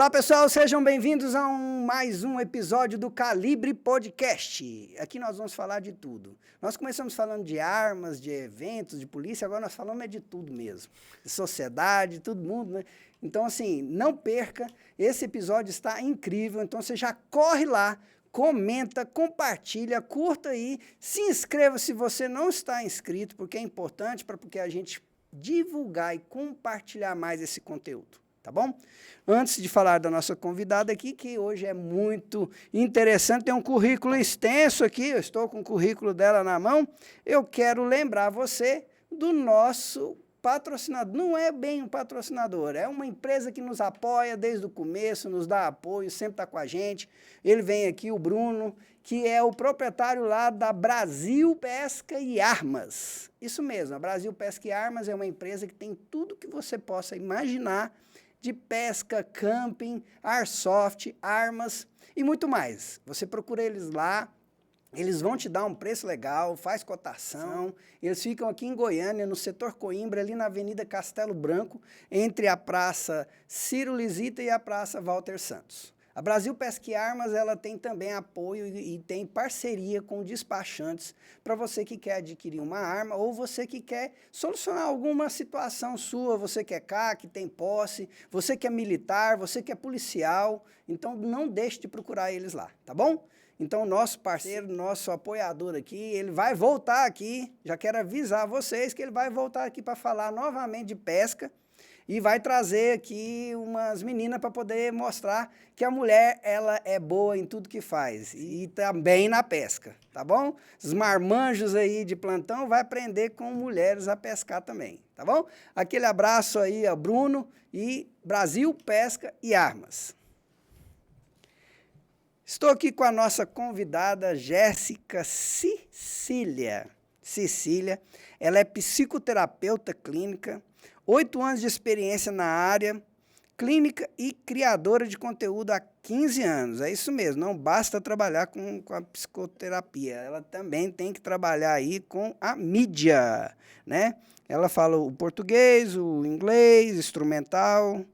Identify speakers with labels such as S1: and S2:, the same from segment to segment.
S1: Olá, pessoal, sejam bem-vindos a mais um episódio do Calibre Podcast. Aqui nós vamos falar de tudo. Nós começamos falando de armas, de eventos, de polícia, agora nós falamos de tudo mesmo. De sociedade, todo mundo, né? Então, assim, não perca, esse episódio está incrível, então você já corre lá, comenta, compartilha, curta aí, se inscreva se você não está inscrito, porque é importante porque a gente divulgar e compartilhar mais esse conteúdo. Tá bom? Antes de falar da nossa convidada aqui, que hoje é muito interessante, tem um currículo extenso aqui, eu estou com o currículo dela na mão, eu quero lembrar você do nosso patrocinador. Não é bem um patrocinador, é uma empresa que nos apoia desde o começo, nos dá apoio, sempre está com a gente. Ele vem aqui, o Bruno, que é o proprietário lá da Brasil Pesca e Armas. Isso mesmo, a Brasil Pesca e Armas é uma empresa que tem tudo que você possa imaginar de pesca, camping, airsoft, armas e muito mais. Você procura eles lá, eles vão te dar um preço legal, faz cotação. Eles ficam aqui em Goiânia, no setor Coimbra, ali na Avenida Castelo Branco, entre a Praça Ciro Lisita e a Praça Walter Santos. A Brasil Pesca e Armas, ela tem também apoio e tem parceria com despachantes para você que quer adquirir uma arma ou você que quer solucionar alguma situação sua, você que é CAC, tem posse, você que é militar, você que é policial, então não deixe de procurar eles lá, tá bom? Então, nosso parceiro, nosso apoiador aqui, ele vai voltar aqui, já quero avisar vocês que ele vai voltar aqui para falar novamente de pesca, e vai trazer aqui umas meninas para poder mostrar que a mulher ela é boa em tudo que faz e também na pesca, tá bom? Os marmanjos aí de plantão vai aprender com mulheres a pescar também, tá bom? Aquele abraço aí a Bruno e Brasil Pesca e Armas. Estou aqui com a nossa convidada Jéssica Cecília. Cecília, ela é psicoterapeuta clínica, 8 anos de experiência na área clínica e criadora de conteúdo há 15 anos. É isso mesmo, não basta trabalhar com a psicoterapia, ela também tem que trabalhar aí com a mídia, né? Ela fala o português, o inglês, instrumental,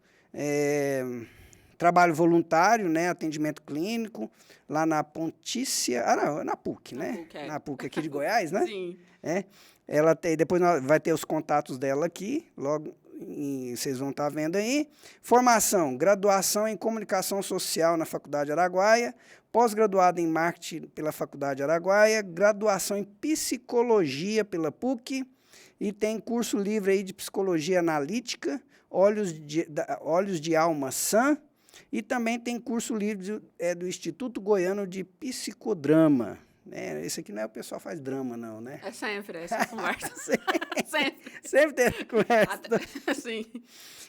S1: trabalho voluntário, né? Atendimento clínico, lá na Pontícia, na PUC, né?
S2: PUC, é.
S1: Na PUC aqui de Goiás, né?
S2: Sim.
S1: Ela tem, depois vai ter os contatos dela aqui, logo vocês vão estar vendo aí. Formação, graduação em Comunicação Social na Faculdade Araguaia, pós-graduada em Marketing pela Faculdade Araguaia, graduação em Psicologia pela PUC, e tem curso livre aí de Psicologia Analítica, Olhos de Alma Sã, e também tem curso livre do Instituto Goiano de Psicodrama. Esse aqui não é o pessoal faz drama, não, né?
S2: É sempre essa conversa.
S1: Sempre tem essa conversa.
S2: Sim.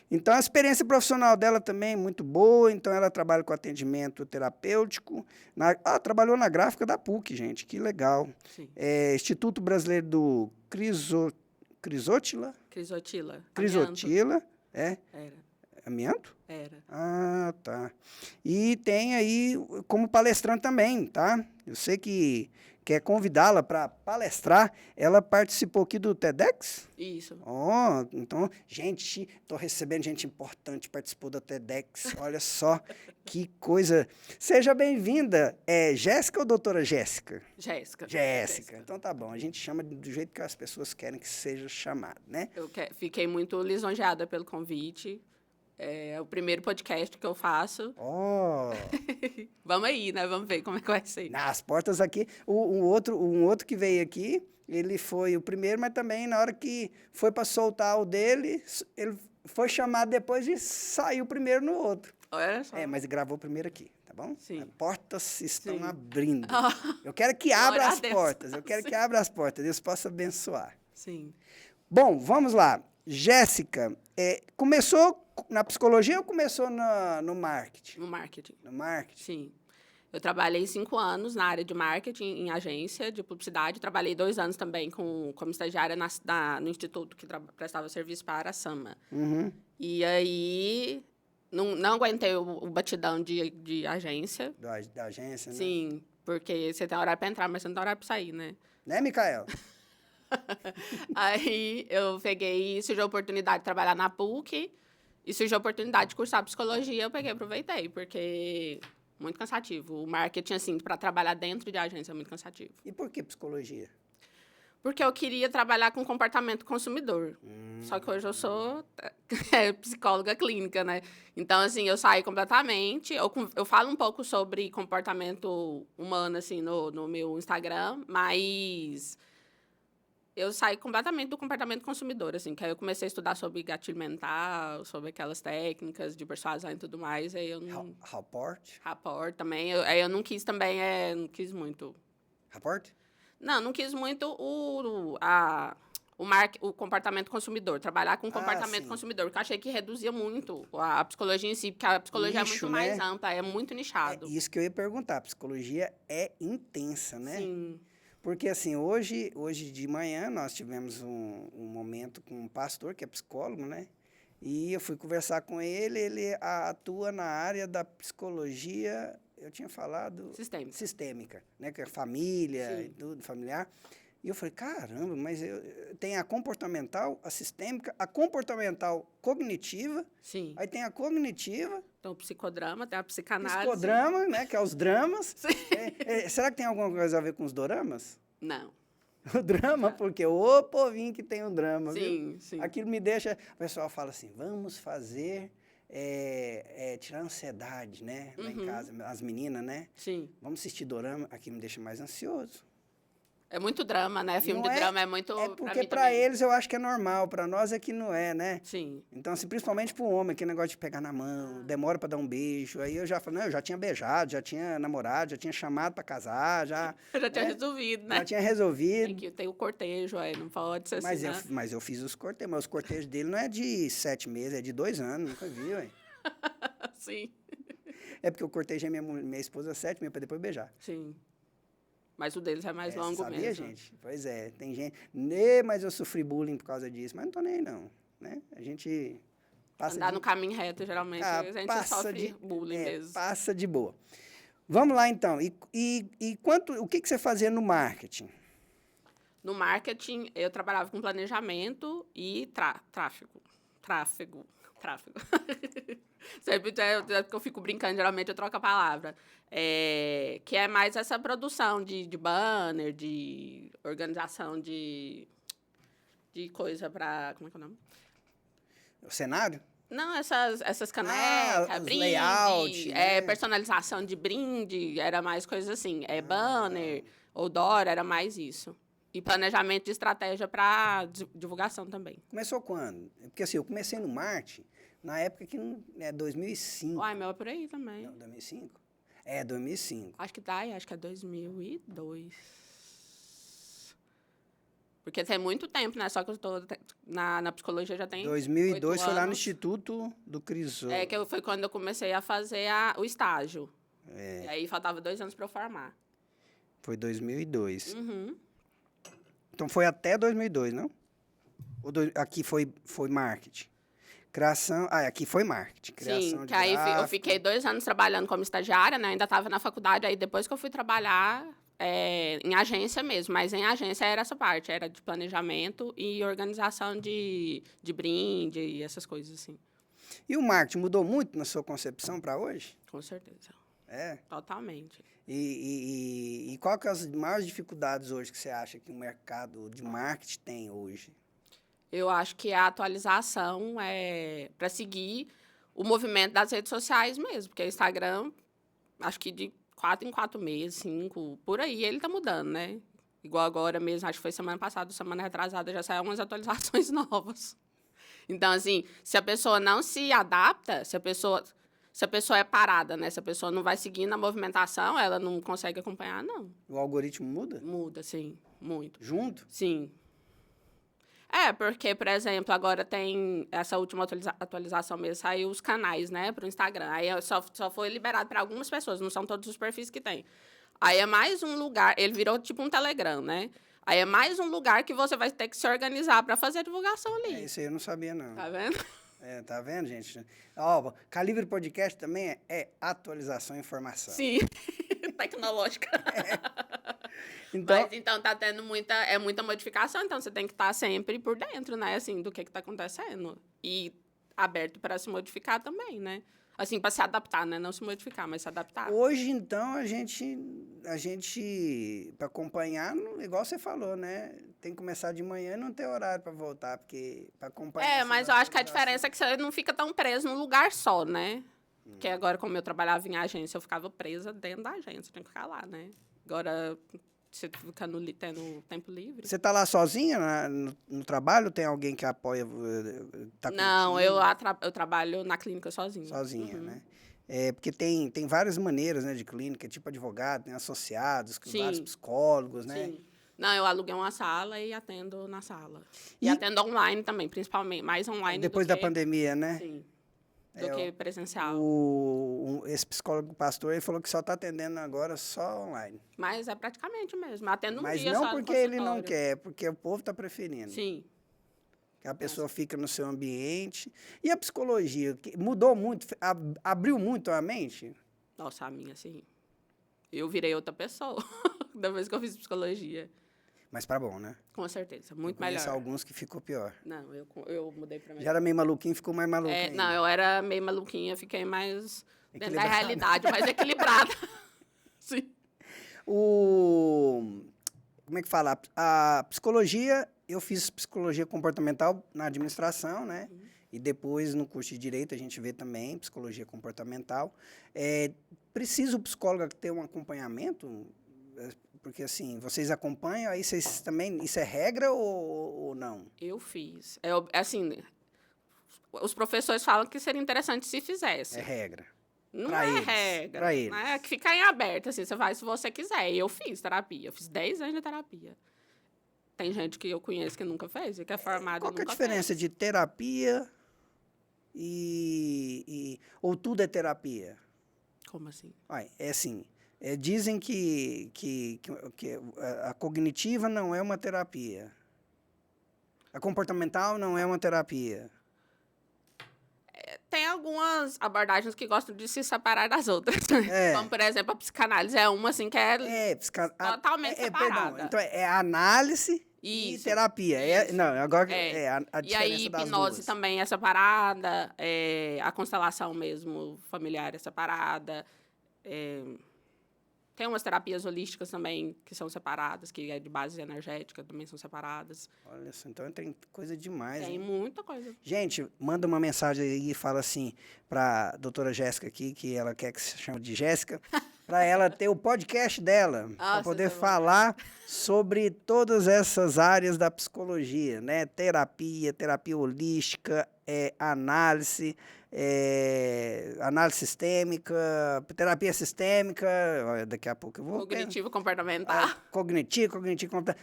S1: Então, a experiência profissional dela também é muito boa. Então, ela trabalha com atendimento terapêutico. Trabalhou na gráfica da PUC, gente. Que legal.
S2: Sim.
S1: Instituto Brasileiro do Crisotila.
S2: Era.
S1: Amianto?
S2: Era.
S1: Ah, tá. E tem aí como palestrante também, tá? Eu sei que quer convidá-la para palestrar. Ela participou aqui do TEDx?
S2: Isso.
S1: Então, gente, estou recebendo gente importante, participou do TEDx. Olha só que coisa. Seja bem-vinda. É Jéssica ou doutora Jéssica?
S2: Jéssica.
S1: Então tá bom, a gente chama do jeito que as pessoas querem que seja chamado, né?
S2: Eu fiquei muito lisonjeada pelo convite. É o primeiro podcast que eu faço. Vamos aí, né? Vamos ver como é que vai ser.
S1: Nas portas aqui, um outro que veio aqui, ele foi o primeiro, mas também na hora que foi para soltar o dele, ele foi chamado depois de sair o primeiro no outro.
S2: Olha só.
S1: Mas gravou primeiro aqui, tá bom?
S2: Sim.
S1: As portas estão
S2: Sim.
S1: abrindo. Eu quero que abra as portas. Eu quero
S2: Sim.
S1: que abra as portas. Deus possa abençoar.
S2: Sim.
S1: Bom, vamos lá. Jéssica, começou na psicologia ou começou no marketing?
S2: No marketing.
S1: No marketing?
S2: Sim. Eu trabalhei 5 anos na área de marketing em agência de publicidade. Trabalhei 2 anos também como estagiária no instituto que prestava serviço para a Sama.
S1: Uhum.
S2: E aí, não aguentei o batidão de agência.
S1: Da agência, né?
S2: Sim, porque você tem horário para entrar, mas você não tem horário para sair, né?
S1: Né, Micael?
S2: Aí eu peguei e surgiu a oportunidade de trabalhar na PUC. E surgiu a oportunidade de cursar psicologia, eu peguei e aproveitei, porque muito cansativo. O marketing, assim, para trabalhar dentro de agência é muito cansativo.
S1: E por que psicologia?
S2: Porque eu queria trabalhar com comportamento consumidor. Só que hoje eu sou psicóloga clínica, né? Então, assim, eu saí completamente. Eu falo um pouco sobre comportamento humano, assim, no meu Instagram, mas eu saí completamente do comportamento consumidor, assim, que aí eu comecei a estudar sobre gatilho mental, sobre aquelas técnicas de persuasão e tudo mais, aí eu não...
S1: Rapport?
S2: Rapport também, aí eu não quis também, não quis muito...
S1: Rapport?
S2: Não quis muito o comportamento consumidor, trabalhar com o comportamento
S1: sim.
S2: consumidor, que eu achei que reduzia muito a psicologia em si, porque a psicologia
S1: Nicho,
S2: é muito
S1: né?
S2: mais ampla, é muito nichado.
S1: É isso que eu ia perguntar. A psicologia é intensa, né?
S2: Sim,
S1: Porque, assim, hoje de manhã nós tivemos um momento com um pastor, que é psicólogo, né? E eu fui conversar com ele, ele atua na área da psicologia, eu tinha falado...
S2: sistêmica.
S1: Né? Que é família e
S2: Sim.
S1: tudo, familiar. E eu falei, caramba, mas tem a comportamental, a sistêmica, a comportamental cognitiva,
S2: Sim.
S1: aí tem a cognitiva,
S2: Então, o psicodrama, tem a psicanálise.
S1: psicodrama, né, que é os dramas.
S2: Sim.
S1: Será que tem alguma coisa a ver com os doramas?
S2: Não.
S1: O drama, porque o povinho que tem o drama, viu?
S2: Sim, sim.
S1: Aquilo me deixa... O pessoal fala assim, vamos fazer... tirar a ansiedade, né? Lá em casa, as meninas, né?
S2: Sim.
S1: Vamos assistir dorama, aquilo me deixa mais ansioso.
S2: É muito drama, né? Filme
S1: Não
S2: de drama é muito...
S1: É porque
S2: mim
S1: pra
S2: também.
S1: eles eu acho que é normal, pra nós é que não é, né?
S2: Sim.
S1: Então, assim, principalmente pro homem, aquele negócio de pegar na mão, demora pra dar um beijo. Aí eu já falo, não, eu já tinha beijado, já tinha namorado, já tinha chamado pra casar, já...
S2: Eu já tinha
S1: né?
S2: resolvido, né?
S1: Já tinha resolvido.
S2: Tem o cortejo, aí não pode ser
S1: Mas,
S2: assim, né?
S1: mas eu fiz os cortejos, mas os cortejos dele não é de 7 meses, é de 2 anos, nunca vi, ué.
S2: Sim.
S1: É porque eu cortejei minha esposa 7 meses pra depois beijar.
S2: Sim. Mas o deles é mais longo
S1: sabia,
S2: mesmo.
S1: gente? Pois é, tem gente... Mas eu sofri bullying por causa disso, mas não tô nem aí, não, né? A gente passa
S2: Andar no caminho reto, geralmente, a gente
S1: passa
S2: sofre bullying mesmo.
S1: passa de boa. Vamos lá, então. O que você fazia no marketing?
S2: No marketing, eu trabalhava com planejamento e tráfego. Sempre que eu fico brincando, geralmente eu troco a palavra. Que é mais essa produção de banner, de organização de coisa para... Como é que é o nome?
S1: O cenário?
S2: Não, essas canecas,
S1: os
S2: brinde,
S1: layout, né?
S2: personalização de brinde, era mais coisa assim. Banner, outdoor, era mais isso. E planejamento de estratégia para divulgação também.
S1: Começou quando? Porque assim, eu comecei no marketing na época que é 2005.
S2: Uai, meu é por aí também.
S1: Não, 2005? É, 2005.
S2: Acho que acho que é 2002. Porque tem muito tempo, né? Só que eu estou na psicologia já tem
S1: 2002 foi lá no
S2: anos.
S1: Instituto do Crisol.
S2: Foi quando eu comecei a fazer o estágio. E aí faltava 2 anos para eu formar.
S1: Foi 2002.
S2: Uhum.
S1: Então foi até 2002, não? Aqui foi marketing. Criação... aqui foi marketing. Criação
S2: Sim,
S1: de
S2: que aí eu
S1: gráfico.
S2: fiquei 2 anos trabalhando como estagiária, né? Ainda estava na faculdade, aí depois que eu fui trabalhar em agência mesmo. Mas em agência era essa parte, era de planejamento e organização de brinde e essas coisas assim.
S1: E o marketing mudou muito na sua concepção para hoje?
S2: Com certeza.
S1: É.
S2: Totalmente.
S1: E qual que é as maiores dificuldades hoje que você acha que o mercado de marketing tem hoje?
S2: Eu acho que a atualização é para seguir o movimento das redes sociais mesmo, porque o Instagram, acho que de 4 em 4 meses, 5, por aí, ele tá mudando, né? Igual agora mesmo, acho que foi semana passada, semana retrasada, já saíram umas atualizações novas. Então, assim, se a pessoa não se adapta, se a pessoa é parada, né? Se a pessoa não vai seguindo a movimentação, ela não consegue acompanhar, não.
S1: O algoritmo muda?
S2: Muda, sim, muito.
S1: Junto?
S2: Sim. Porque, por exemplo, agora tem essa última atualização mesmo, saiu os canais, né, para o Instagram. Aí só foi liberado para algumas pessoas, não são todos os perfis que tem. Aí é mais um lugar, ele virou tipo um Telegram, né? Aí é mais um lugar que você vai ter que se organizar para fazer a divulgação ali.
S1: Isso aí eu não sabia, não.
S2: Tá vendo?
S1: Tá vendo, gente? Ó, Calibre Podcast também é atualização e informação.
S2: Sim, tecnológica.
S1: Então,
S2: Mas então tá tendo muita modificação, então você tem que estar sempre por dentro, né, assim, do que tá acontecendo. E aberto para se modificar também, né? Assim, para se adaptar, né? Não se modificar, mas se adaptar.
S1: Hoje, então, a gente para acompanhar, igual você falou, né? Tem que começar de manhã e não ter horário para voltar, porque para acompanhar... essas
S2: Mas eu acho que a
S1: atualizações-
S2: diferença é que você não fica tão preso num lugar só, né? Porque agora, como eu trabalhava em agência, eu ficava presa dentro da agência, tinha que ficar lá, né? Agora, você fica tendo tempo livre.
S1: Você está lá sozinha no trabalho? Tem alguém que apoia? Tá
S2: Não,
S1: contigo?
S2: eu trabalho na clínica sozinha.
S1: Sozinha, né? Porque tem várias maneiras, né, de clínica, tipo advogado, tem associados, com
S2: Sim.
S1: vários psicólogos, né?
S2: Sim. Não, eu aluguei uma sala e atendo na sala. E
S1: E-
S2: atendo online também, principalmente. Mais online
S1: Depois
S2: do
S1: da
S2: que...
S1: pandemia, né?
S2: Sim. Do que presencial.
S1: Esse psicólogo pastor, ele falou que só está atendendo agora só online.
S2: Mas é praticamente mesmo. Atendo um
S1: Mas
S2: dia
S1: não
S2: só no
S1: porque ele não
S2: consultório.
S1: quer, porque o povo está preferindo.
S2: Sim.
S1: Que a pessoa fica no seu ambiente. E a psicologia, mudou muito, abriu muito a mente?
S2: Nossa, a minha, assim... Eu virei outra pessoa depois que eu fiz psicologia.
S1: Mas para bom, né?
S2: Com certeza. Muito
S1: Eu conheço
S2: melhor.
S1: alguns que ficou pior.
S2: Não, eu mudei pra melhor.
S1: Já era meio maluquinho, ficou mais maluco ainda.
S2: Não, eu era meio maluquinha, fiquei mais dentro da
S1: Equilibrada.
S2: realidade, mais equilibrada. Sim.
S1: Como é que fala? A psicologia, eu fiz psicologia comportamental na administração, né? E depois, no curso de Direito, a gente vê também psicologia comportamental. Precisa o psicólogo ter um acompanhamento? Porque, assim, vocês acompanham, aí vocês também... Isso é regra ou não?
S2: Eu fiz. Assim, os professores falam que seria interessante se fizesse.
S1: É regra.
S2: Não
S1: pra
S2: é
S1: eles,
S2: regra.
S1: pra eles.
S2: É que fica em aberto, assim, você faz se você quiser. E eu fiz terapia. Eu fiz 10 anos de terapia. Tem gente que eu conheço que nunca fez, e que é formada
S1: Qual
S2: e
S1: que é a
S2: nunca
S1: diferença
S2: fez.
S1: de terapia ou tudo é terapia?
S2: Como assim?
S1: Olha, é assim, dizem que a cognitiva não é uma terapia. A comportamental não é uma terapia.
S2: Tem algumas abordagens que gostam de se separar das outras.
S1: É.
S2: Como, por exemplo, a psicanálise é uma, assim, que é totalmente separada.
S1: Perdão, então é análise e
S2: Isso,
S1: terapia.
S2: isso.
S1: Não, agora
S2: É.
S1: a
S2: E
S1: diferença
S2: aí,
S1: das
S2: hipnose
S1: duas.
S2: também é separada, a constelação mesmo familiar é separada. Tem umas terapias holísticas também que são separadas, que é de base energética, também são separadas.
S1: Olha só, então tem coisa demais.
S2: Tem
S1: hein?
S2: muita coisa.
S1: Gente, manda uma mensagem aí e fala assim para a doutora Jéssica aqui, que ela quer que se chame de Jéssica, para ela ter o podcast dela, para
S2: Nossa,
S1: poder
S2: isso é bom.
S1: falar sobre todas essas áreas da psicologia, né? Terapia holística, análise, análise sistêmica, terapia sistêmica. Olha, daqui a pouco eu vou...
S2: Cognitivo comportamental.
S1: Cognitivo,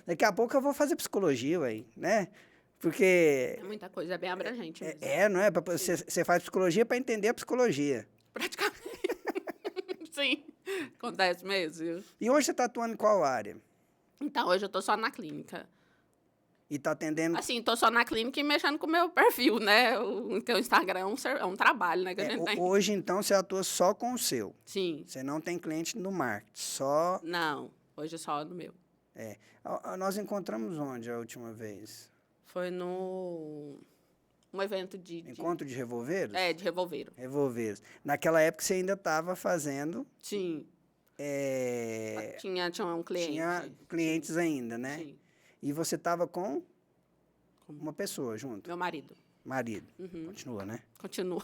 S1: daqui a pouco eu vou fazer psicologia, aí, né? Porque...
S2: É muita coisa, é bem abrangente mesmo.
S1: não é? Você faz psicologia para entender a psicologia.
S2: Praticamente. Sim, acontece mesmo.
S1: E hoje você está atuando em qual área?
S2: Então, hoje eu tô só na clínica.
S1: E está atendendo...
S2: Assim, tô só na clínica e mexendo com o meu perfil, né? Porque o Instagram é um trabalho, né? Que a gente tem.
S1: Hoje, então, você atua só com o seu.
S2: Sim.
S1: Você não tem cliente no marketing, só...
S2: Não, hoje é só no meu.
S1: Nós encontramos onde a última vez?
S2: Foi um evento de
S1: Encontro de revolveiros?
S2: de revolveiro.
S1: Revolveiros. Naquela época você ainda estava fazendo...
S2: Sim.
S1: é,
S2: Tinha um cliente.
S1: Tinha clientes ainda, né?
S2: Sim.
S1: E você estava com uma pessoa junto,
S2: Meu marido.
S1: marido.
S2: Uhum.
S1: Continua, né?
S2: Continua.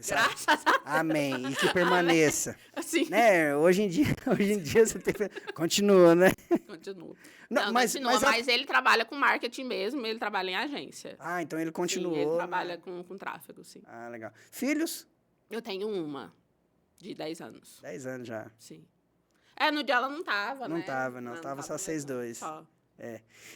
S1: Sabe?
S2: Graças a
S1: Amém. E que permaneça.
S2: Assim,
S1: Né? Hoje em dia você tem... Continua, né?
S2: continua.
S1: Não,
S2: Não,
S1: mas-
S2: continua,
S1: mas
S2: mas ele trabalha com marketing mesmo, ele trabalha em agência.
S1: Ah, então ele
S2: Sim,
S1: continuou.
S2: ele
S1: né?
S2: trabalha com tráfego, sim.
S1: Ah, legal. Filhos?
S2: Eu tenho uma, de 10 anos,
S1: 10 anos já.
S2: sim. No dia ela não tava,
S1: Não
S2: né?
S1: tava, não. Tava só vocês
S2: mesmo,
S1: dois.
S2: só.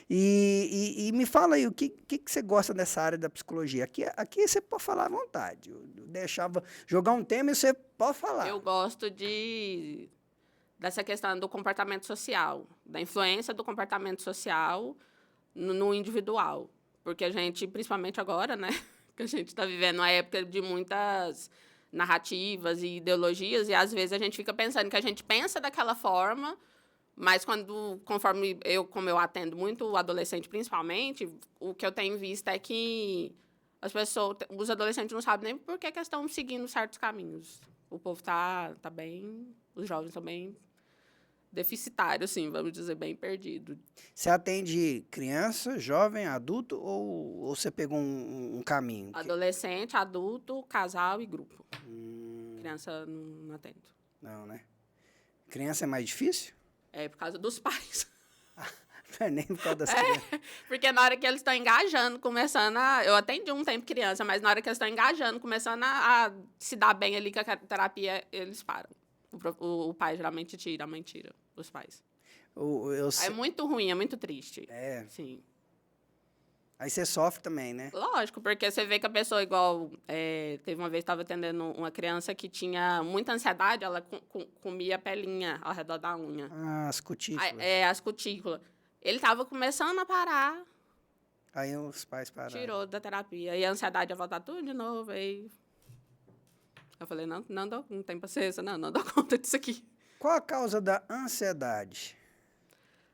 S1: E me fala aí, o que você gosta dessa área da psicologia? Aqui você pode falar à vontade. Eu deixava jogar um tema e você pode falar.
S2: Eu gosto dessa questão do comportamento social, da influência do comportamento social no individual. Porque a gente, principalmente agora, né, que a gente está vivendo uma época de muitas narrativas e ideologias, e às vezes a gente fica pensando que a gente pensa daquela forma, mas conforme como eu atendo muito o adolescente principalmente, o que eu tenho visto é que As pessoas, os adolescentes não sabem nem por que estão seguindo certos caminhos. O povo tá bem, os jovens estão bem deficitários, assim, vamos dizer, bem perdido.
S1: Você atende criança, jovem, adulto ou você pegou um caminho?
S2: Adolescente, adulto, casal e grupo. Criança não atendo.
S1: Não, né? Criança é mais difícil?
S2: É por causa dos pais.
S1: Não é nem por causa das crianças.
S2: Porque na hora que eles estão engajando, começando a... Eu atendi um tempo criança, mas na hora que eles estão engajando, começando a se dar bem ali com a terapia, eles param. O pai geralmente tira, a mãe tira, os pais. É muito ruim, é muito triste.
S1: É.
S2: Sim.
S1: Aí você sofre também, né?
S2: Lógico, porque você vê que a pessoa igual... teve uma vez que estava atendendo uma criança que tinha muita ansiedade, ela comia pelinha ao redor da unha.
S1: Ah, as cutículas.
S2: As cutículas. Ele estava começando a parar.
S1: Aí os pais pararam.
S2: Tirou da terapia. E a ansiedade ia voltar tudo de novo. Aí eu falei, não tem paciência, não dou conta disso aqui.
S1: Qual a causa da ansiedade?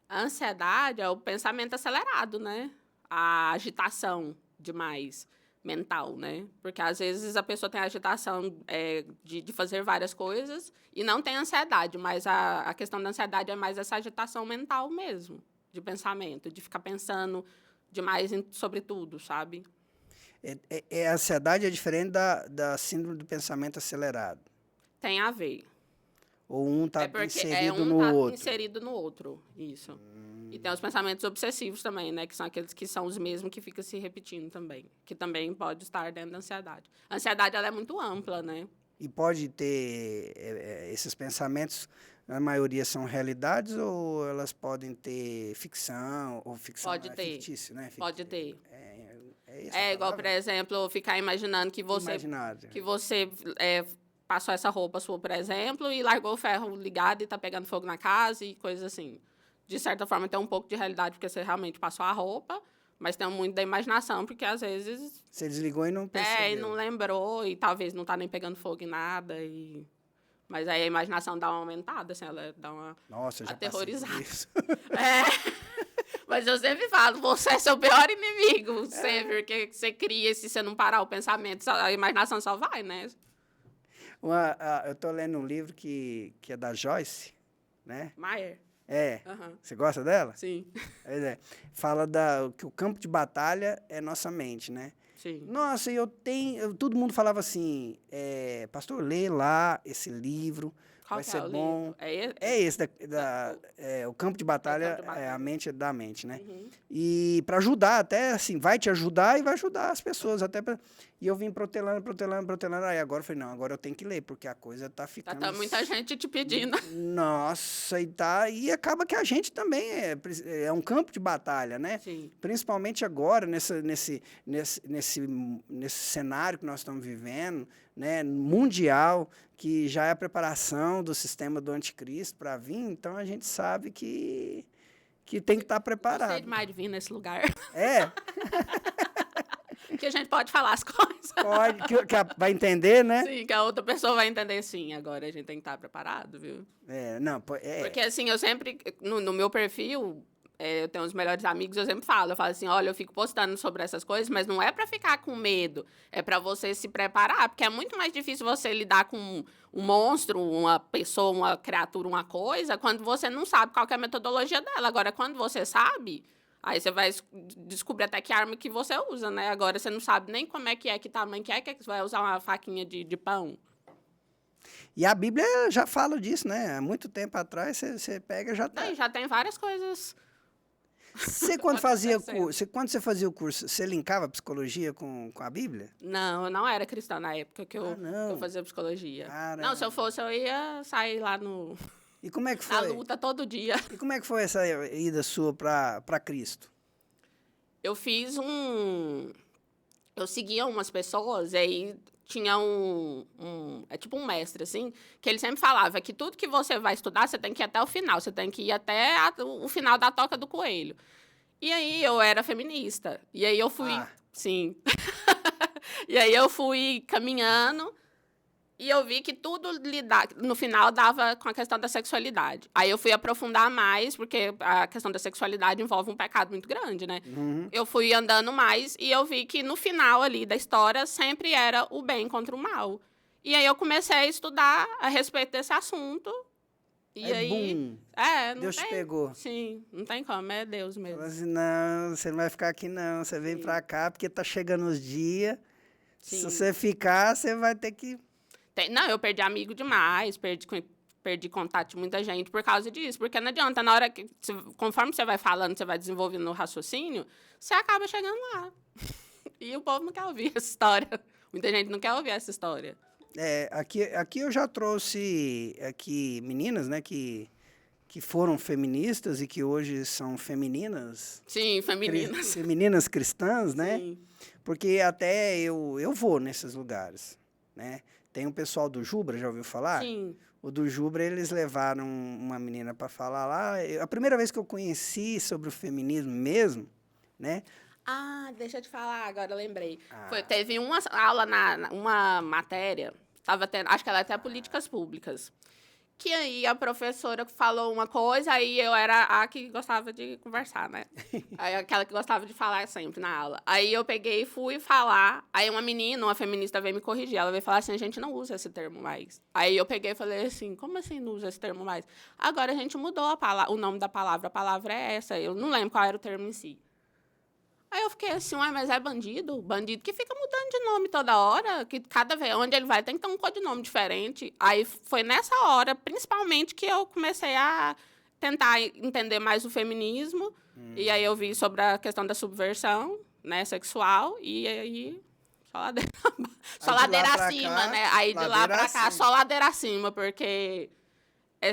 S2: A ansiedade é o pensamento acelerado, né? A agitação demais mental, né? Porque, às vezes, a pessoa tem agitação de fazer várias coisas e não tem ansiedade, mas a questão da ansiedade é mais essa agitação mental mesmo, de pensamento, de ficar pensando demais sobre tudo, sabe?
S1: A ansiedade é diferente da síndrome do pensamento acelerado?
S2: Tem a ver.
S1: Ou um está inserido no
S2: tá
S1: outro?
S2: Inserido no outro, isso. E tem os pensamentos obsessivos também, né? Que são aqueles que são os mesmos que ficam se repetindo também. Que também pode estar dentro da ansiedade. A ansiedade, ela é muito ampla, né?
S1: E pode ter esses pensamentos, na maioria são realidades ou elas podem ter ficção? Ou ficção
S2: Pode ter.
S1: Fictício, né?
S2: Pode ter.
S1: É
S2: igual, por exemplo, ficar imaginando que você...
S1: Imaginário.
S2: Que você passou essa roupa sua, por exemplo, e largou o ferro ligado e tá pegando fogo na casa e coisas assim. De certa forma, tem um pouco de realidade, porque você realmente passou a roupa, mas tem muito da imaginação, porque às vezes...
S1: Você desligou e não percebeu.
S2: E não lembrou, e talvez não tá nem pegando fogo em nada, Mas aí a imaginação dá uma aumentada, assim, ela dá uma aterrorizada. Mas eu sempre falo, você é seu pior inimigo, sempre, porque você cria, se você não parar o pensamento, a imaginação só vai, né?
S1: Eu estou lendo um livro que é da Joyce, né?
S2: Meyer.
S1: Você gosta dela?
S2: Sim.
S1: Fala que o campo de batalha é nossa mente, né?
S2: Sim.
S1: Nossa, todo mundo falava assim, pastor, lê lá esse livro, vai ser bom. Esse, o campo de batalha é a mente da mente, né?
S2: Uhum.
S1: E para ajudar, até assim, vai te ajudar e vai ajudar as pessoas. E eu vim protelando. Aí agora eu falei, não, agora eu tenho que ler, porque a coisa tá ficando...
S2: Tá muita gente te pedindo.
S1: Nossa, e acaba que a gente também é um campo de batalha, né?
S2: Sim.
S1: Principalmente agora, nesse cenário que nós estamos vivendo, né, mundial, que já é a preparação do sistema do anticristo para vir, então a gente sabe que tem que estar preparado.
S2: Gostei demais de vir nesse lugar. Que a gente pode falar as coisas.
S1: Pode, que vai entender, né?
S2: Sim, que a outra pessoa vai entender, sim. Agora a gente tem que estar preparado, viu?
S1: Porque
S2: assim, eu sempre, no meu perfil, eu tenho os melhores amigos, eu sempre falo assim, olha, eu fico postando sobre essas coisas, mas não é para ficar com medo, é para você se preparar, porque é muito mais difícil você lidar com um monstro, uma pessoa, uma criatura, uma coisa, quando você não sabe qual que é a metodologia dela. Agora, quando você sabe... Aí você vai descobrir até que arma que você usa, né? Agora você não sabe nem como é, que tamanho que você vai usar uma faquinha de pão.
S1: E a Bíblia já fala disso, né? Há muito tempo atrás você pega já tá.
S2: Já tem várias coisas.
S1: Quando você fazia o curso, você linkava psicologia com a Bíblia?
S2: Não, eu não era cristã na época que eu fazia psicologia.
S1: Caramba.
S2: Não, se eu fosse, eu ia sair lá no...
S1: E como é que foi?
S2: Na luta todo dia.
S1: E como é que foi essa ida sua para Cristo?
S2: Eu fiz eu seguia umas pessoas, e aí tinha é tipo um mestre, assim, que ele sempre falava que tudo que você vai estudar, você tem que ir até o final, você tem que ir até o final da Toca do Coelho. E aí eu era feminista, e aí eu fui... Sim. E aí eu fui caminhando, E eu vi que tudo no final dava com a questão da sexualidade. Aí eu fui aprofundar mais, porque a questão da sexualidade envolve um pecado muito grande, né?
S1: Uhum.
S2: Eu fui andando mais e eu vi que no final ali da história sempre era o bem contra o mal. E aí eu comecei a estudar a respeito desse assunto. E
S1: Aí,
S2: aí.
S1: bum,
S2: Não
S1: Deus te
S2: tem.
S1: pegou.
S2: Sim, não tem como, é Deus mesmo.
S1: Falou assim, não, você não vai ficar aqui não, você vem
S2: Sim.
S1: pra cá porque tá chegando os dias. Se
S2: Sim.
S1: você ficar, você vai ter que...
S2: Não, eu perdi amigo demais, perdi contato de muita gente por causa disso. Porque não adianta, na hora que, conforme você vai falando, você vai desenvolvendo o raciocínio, você acaba chegando lá. E o povo não quer ouvir essa história. Muita gente não quer ouvir essa história.
S1: Aqui eu já trouxe aqui meninas, né, que foram feministas e que hoje são femininas.
S2: Sim, femininas.
S1: Femininas cristãs, né?
S2: Sim.
S1: Porque até eu vou nesses lugares, né? Tem um pessoal do Jubra, já ouviu falar?
S2: Sim.
S1: O do Jubra, eles levaram uma menina para falar lá. A primeira vez que eu conheci sobre o feminismo mesmo, né?
S2: Ah, deixa eu te falar, agora eu lembrei.
S1: Ah.
S2: Teve uma aula, uma matéria, acho que ela até políticas públicas, que aí a professora falou uma coisa, aí eu era a que gostava de conversar, né? Aí aquela que gostava de falar sempre na aula. Aí eu peguei e fui falar, aí uma feminista veio me corrigir, ela veio falar assim, a gente não usa esse termo mais. Aí eu peguei e falei assim, como assim não usa esse termo mais? Agora a gente mudou o nome da palavra, a palavra é essa, eu não lembro qual era o termo em si. Aí eu fiquei assim, ué, mas é bandido? Bandido que fica mudando de nome toda hora, que cada vez onde ele vai tem que ter um codinome diferente. Aí foi nessa hora, principalmente, que eu comecei a tentar entender mais o feminismo. E aí eu vi sobre a questão da subversão, né, sexual, e aí só ladeira acima,
S1: cá,
S2: né? Aí de lá pra cá,
S1: acima.
S2: só ladeira acima, porque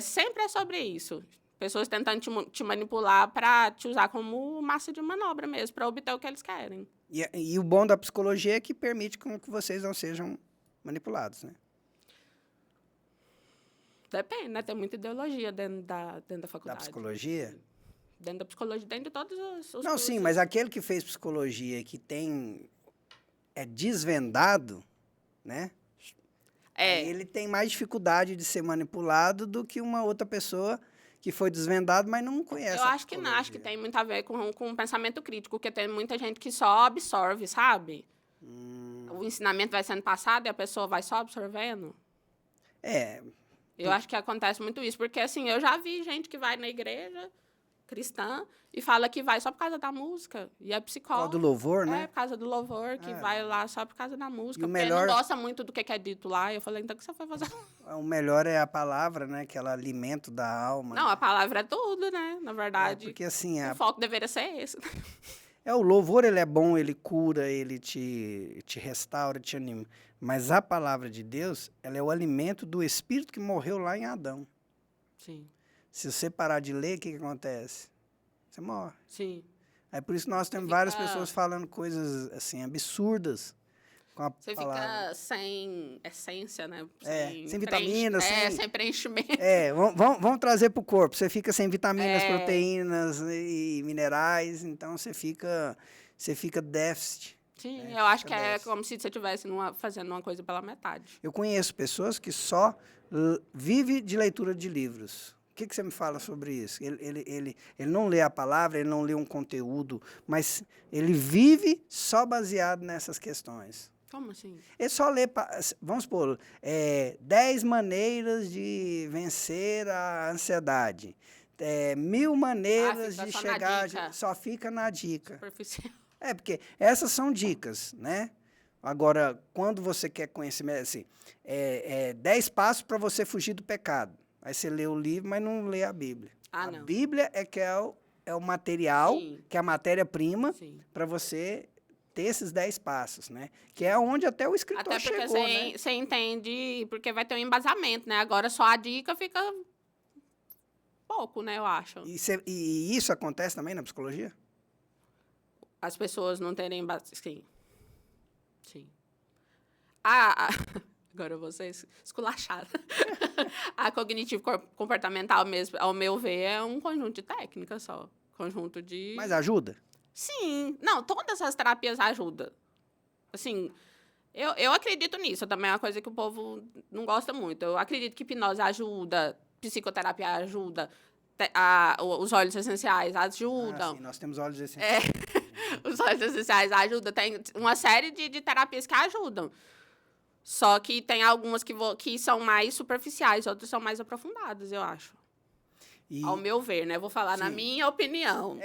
S2: sempre é sobre isso. Pessoas tentando te manipular para te usar como massa de manobra mesmo, para obter o que eles querem.
S1: E o bom da psicologia é que permite com que vocês não sejam manipulados, né?
S2: Depende, né? Tem muita ideologia dentro da faculdade.
S1: Da psicologia?
S2: Dentro da psicologia, dentro de todos os
S1: Não, sim,
S2: cursos.
S1: mas aquele que fez psicologia que é desvendado, né?
S2: É.
S1: Ele tem mais dificuldade de ser manipulado do que uma outra pessoa que foi desvendado, mas não conhece.
S2: Eu acho que não, acho que tem muito a ver com o pensamento crítico, porque tem muita gente que só absorve, sabe? O ensinamento vai sendo passado e a pessoa vai só absorvendo. Eu acho que acontece muito isso, porque assim, eu já vi gente que vai na igreja cristã e fala que vai só por causa da música. E é psicólogo.
S1: Por causa do louvor, né?
S2: É, por causa do louvor, que vai lá só por causa da música.
S1: E o
S2: porque
S1: melhor...
S2: não gosta muito do que é dito lá. Eu falei, então o que você foi fazer?
S1: O melhor é a palavra, né? Que ela alimenta da alma.
S2: Não, a palavra é tudo, né? Na verdade.
S1: Porque assim...
S2: O foco deveria ser esse.
S1: O louvor, ele é bom, ele cura, ele te restaura, te anima. Mas a palavra de Deus, ela é o alimento do espírito que morreu lá em Adão.
S2: Sim.
S1: Se você parar de ler, o que acontece? Você morre.
S2: Sim.
S1: É por isso que nós temos várias pessoas falando coisas assim absurdas com a
S2: Você
S1: palavra.
S2: fica sem essência, né?
S1: Sem vitaminas.
S2: Sem preenchimento.
S1: Vamos trazer para o corpo. Você fica sem vitaminas, proteínas e minerais, então você fica déficit.
S2: Sim, eu acho que é como se você estivesse fazendo uma coisa pela metade.
S1: Eu conheço pessoas que só vivem de leitura de livros. O que você me fala sobre isso? Ele não lê a palavra, ele não lê um conteúdo, mas ele vive só baseado nessas questões.
S2: Como assim?
S1: Ele só lê, vamos supor, 10 maneiras de vencer a ansiedade. 1000 maneiras de chegar... Só fica na dica.
S2: Superficial.
S1: Porque essas são dicas, né? Agora, quando você quer conhecimento, assim, 10 passos para você fugir do pecado. Aí você lê o livro, mas não lê a Bíblia. A Bíblia é o material, sim, que é a matéria-prima para você ter esses 10 passos, né? Que é onde até o escritor chegou, né? Até porque
S2: você entende, porque vai ter um embasamento, né? Agora só a dica fica pouco, né? Eu acho.
S1: E isso acontece também na psicologia?
S2: As pessoas não terem embasamento. Sim. Agora eu vou ser esculachada. A cognitivo-comportamental mesmo, ao meu ver, é um conjunto de técnicas só. Conjunto de...
S1: Mas ajuda?
S2: Sim. Não, todas as terapias ajudam. Assim, Eu acredito nisso, também é uma coisa que o povo não gosta muito. Eu acredito que hipnose ajuda, psicoterapia ajuda, os óleos essenciais ajudam.
S1: Sim, nós temos óleos essenciais.
S2: Os óleos essenciais ajudam. Tem uma série de terapias que ajudam. Só que tem algumas que são mais superficiais, outras são mais aprofundadas, eu acho. Ao meu ver, né? Vou falar na minha opinião.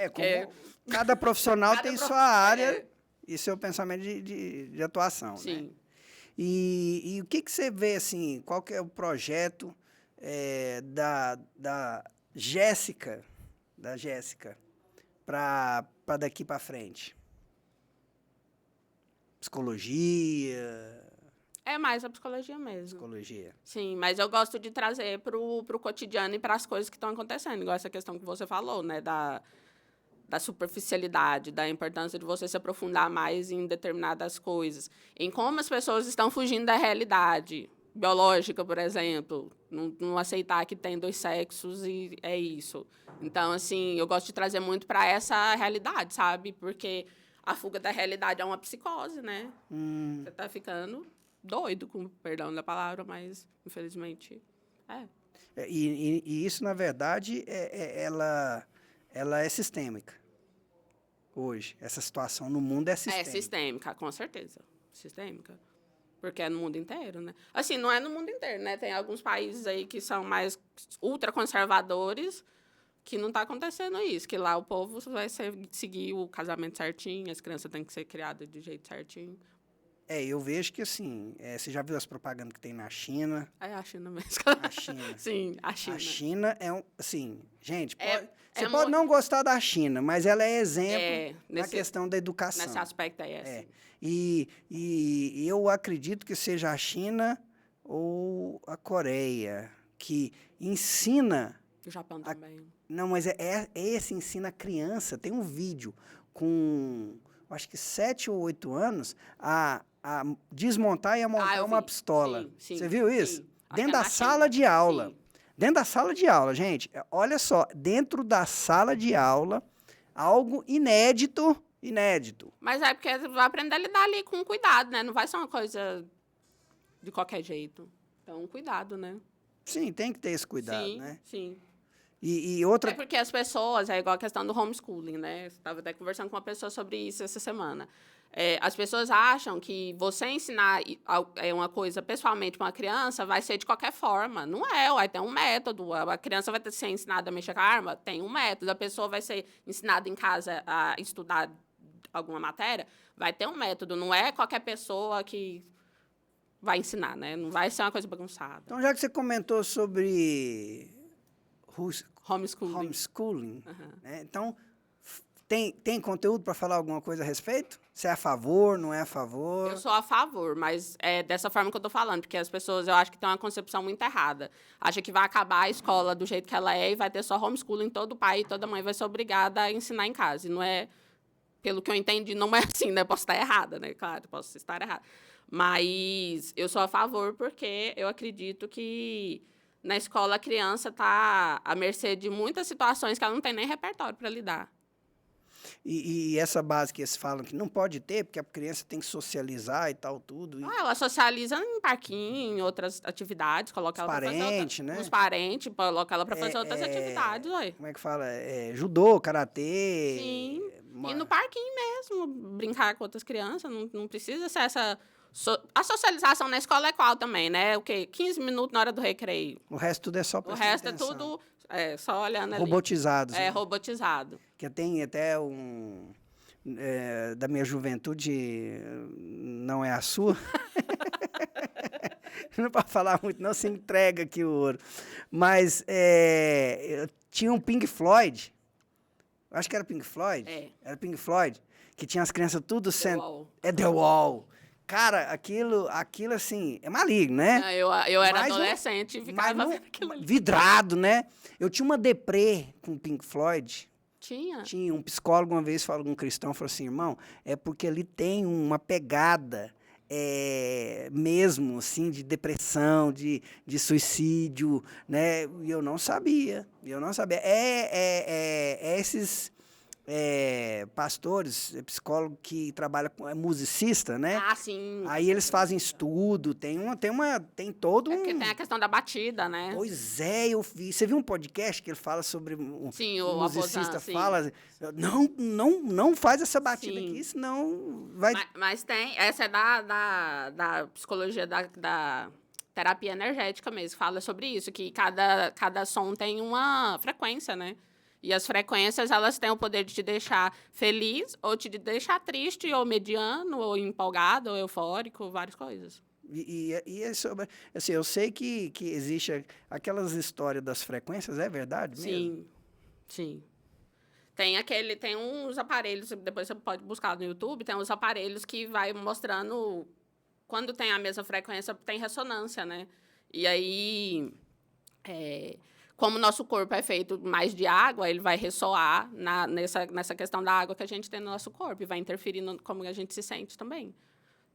S1: Cada profissional tem sua área e seu pensamento de atuação,
S2: Sim.
S1: né? E o que você vê, assim, qual que é o projeto da Jéssica, para daqui para frente? Psicologia?
S2: É mais a psicologia mesmo.
S1: Psicologia.
S2: Sim, mas eu gosto de trazer pro cotidiano e para as coisas que estão acontecendo, igual essa questão que você falou, né, da superficialidade, da importância de você se aprofundar mais em determinadas coisas, em como as pessoas estão fugindo da realidade biológica, por exemplo, não aceitar que tem 2 sexos e é isso. Então, assim, eu gosto de trazer muito para essa realidade, sabe? Porque a fuga da realidade é uma psicose, né? Você está ficando doido, com perdão da palavra, mas, infelizmente,
S1: E isso, na verdade, ela é sistêmica. Hoje, essa situação no mundo é sistêmica.
S2: É sistêmica, com certeza. Sistêmica. Porque é no mundo inteiro, né? Assim, não é no mundo inteiro, né? Tem alguns países aí que são mais ultraconservadores que não está acontecendo isso, que lá o povo vai seguir o casamento certinho, as crianças têm que ser criadas de jeito certinho.
S1: Eu vejo que, assim, você já viu as propagandas que tem na China?
S2: É a China mesmo.
S1: A China.
S2: Sim, a China.
S1: A China assim, gente, você pode não gostar da China, mas ela é exemplo na questão da educação.
S2: Nesse aspecto aí, assim.
S1: E eu acredito que seja a China ou a Coreia que ensina...
S2: O Japão também.
S1: Não, mas esse ensina a criança. Tem um vídeo com, acho que 7 ou 8 anos, a desmontar e a montar uma pistola.
S2: Sim,
S1: você viu isso?
S2: Sim.
S1: Dentro da sala de aula.
S2: Sim.
S1: Dentro da sala de aula, gente. Olha só, dentro da sala de aula, algo inédito.
S2: Mas é porque vai aprender a lidar ali com cuidado, né? Não vai ser uma coisa de qualquer jeito. Então, cuidado, né?
S1: Sim, tem que ter esse cuidado, né?
S2: Sim.
S1: E outra...
S2: É porque as pessoas, é igual a questão do homeschooling, né? Estava até conversando com uma pessoa sobre isso essa semana. As pessoas acham que você ensinar uma coisa pessoalmente para uma criança vai ser de qualquer forma. Não vai ter um método. A criança vai ser ensinada a mexer com a arma, tem um método. A pessoa vai ser ensinada em casa a estudar alguma matéria, vai ter um método. Não é qualquer pessoa que vai ensinar, né? Não vai ser uma coisa bagunçada.
S1: Então, já que você comentou sobre
S2: homeschooling.
S1: Né? Então, tem conteúdo para falar alguma coisa a respeito? Você é a favor, não é a favor?
S2: Eu sou a favor, mas é dessa forma que eu estou falando, porque as pessoas, eu acho que têm uma concepção muito errada. Acha que vai acabar a escola do jeito que ela é e vai ter só homeschooling, todo pai e toda mãe vai ser obrigada a ensinar em casa. E não é, pelo que eu entendi, não é assim, né? Posso estar errada, né? Claro, posso estar errada. Mas eu sou a favor porque eu acredito que na escola a criança está à mercê de muitas situações que ela não tem nem repertório para lidar.
S1: E essa base que eles falam que não pode ter, porque a criança tem que socializar e tal, tudo.
S2: Ela socializa em parquinho, em outras atividades, coloca ela para fazer
S1: né?
S2: Os parentes, coloca ela para fazer outras atividades, ué.
S1: Como é que fala? Judô, karatê.
S2: Sim. E no parquinho mesmo, brincar com outras crianças, não precisa ser essa... A socialização na escola é qual também, né? O quê? 15 minutos na hora do recreio.
S1: O resto tudo é só
S2: prestando atenção. O resto é tudo só olhando ali.
S1: Robotizado.
S2: Robotizado.
S1: Que tem até da minha juventude, não é a sua. Não pode falar muito, não se entrega aqui o ouro. Mas tinha um Pink Floyd. Acho que era Pink Floyd. Era Pink Floyd. Que tinha as crianças tudo sendo... The Wall. Cara, aquilo assim, é maligno, né?
S2: Eu era adolescente e ficava vendo aquilo ali.
S1: Vidrado, né? Eu tinha uma deprê com Pink Floyd.
S2: Tinha
S1: um psicólogo uma vez, um cristão, falou assim, irmão, é porque ele tem uma pegada mesmo, assim, de depressão, de suicídio, né? E eu não sabia. pastores, psicólogo que trabalha com musicista, né?
S2: Ah, sim.
S1: Aí eles fazem estudo, tem todo
S2: É porque tem a questão da batida, né?
S1: Pois é, eu vi. Você viu um podcast que ele fala sobre
S2: Sim,
S1: o
S2: o
S1: musicista
S2: sim.
S1: fala, não faz essa batida
S2: Sim.
S1: aqui, senão vai.
S2: Mas tem, essa é da psicologia da terapia energética mesmo, fala sobre isso, que cada som tem uma frequência, né? E as frequências, elas têm o poder de te deixar feliz, ou te deixar triste, ou mediano, ou empolgado, ou eufórico, várias coisas.
S1: E é sobre, assim, eu sei que existe aquelas histórias das frequências, é verdade mesmo?
S2: Sim. Tem uns aparelhos, depois você pode buscar no YouTube, tem uns aparelhos que vai mostrando quando tem a mesma frequência, tem ressonância, né? E aí, como o nosso corpo é feito mais de água, ele vai ressoar nessa questão da água que a gente tem no nosso corpo e vai interferir no como a gente se sente também.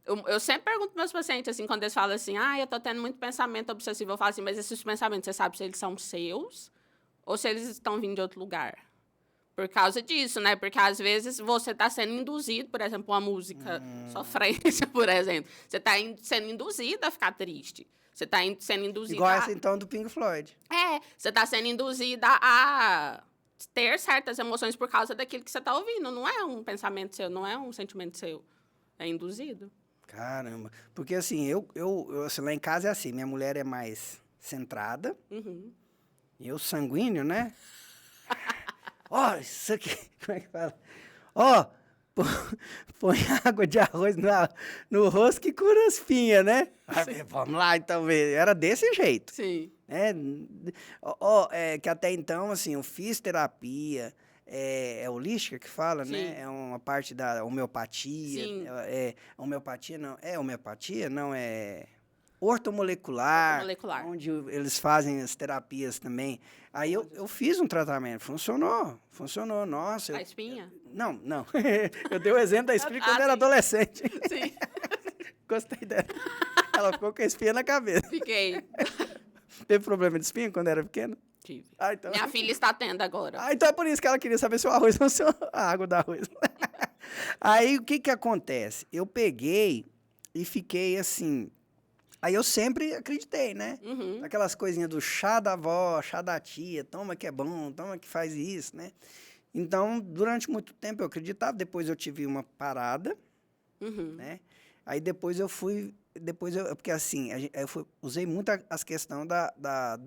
S2: Eu sempre pergunto para meus pacientes, assim, quando eles falam assim, eu tô tendo muito pensamento obsessivo, eu falo assim, mas esses pensamentos, você sabe se eles são seus ou se eles estão vindo de outro lugar? Por causa disso, né? Porque, às vezes, você está sendo induzido, por exemplo, uma música sofrência, por exemplo. Você está sendo induzido a ficar triste. Você está sendo induzido
S1: Igual essa, então, do Pink Floyd.
S2: Você está sendo induzida a ter certas emoções por causa daquilo que você está ouvindo. Não é um pensamento seu, não é um sentimento seu. É induzido.
S1: Caramba. Porque, assim, eu assim, lá em casa é assim, minha mulher é mais centrada, e eu sanguíneo, né? Isso aqui, como é que fala? Põe água de arroz no rosto que cura as espinhas, né? Vamos lá, então, ver. Era desse jeito.
S2: Sim.
S1: Que até então, assim, eu fiz terapia, holística que fala,
S2: Sim.
S1: né? É uma parte da homeopatia.
S2: Sim.
S1: Homeopatia, não, é ortomolecular, onde eles fazem as terapias também. Aí eu fiz um tratamento, funcionou, nossa.
S2: A espinha?
S1: Não. Eu dei o exemplo da espinha quando era adolescente.
S2: Sim.
S1: Gostei dela. Ela ficou com a espinha na cabeça.
S2: Fiquei.
S1: Teve problema de espinha quando era pequena?
S2: Tive.
S1: Então...
S2: Minha filha está tendo agora.
S1: Então é por isso que ela queria saber se o arroz funciona, a água do arroz. Aí o que acontece? Eu peguei e fiquei assim... Aí eu sempre acreditei, né? Aquelas coisinhas do chá da avó, chá da tia, toma que é bom, toma que faz isso, né? Então, durante muito tempo eu acreditava, depois eu tive uma parada, né? Aí depois eu fui, porque assim, usei muito as questões da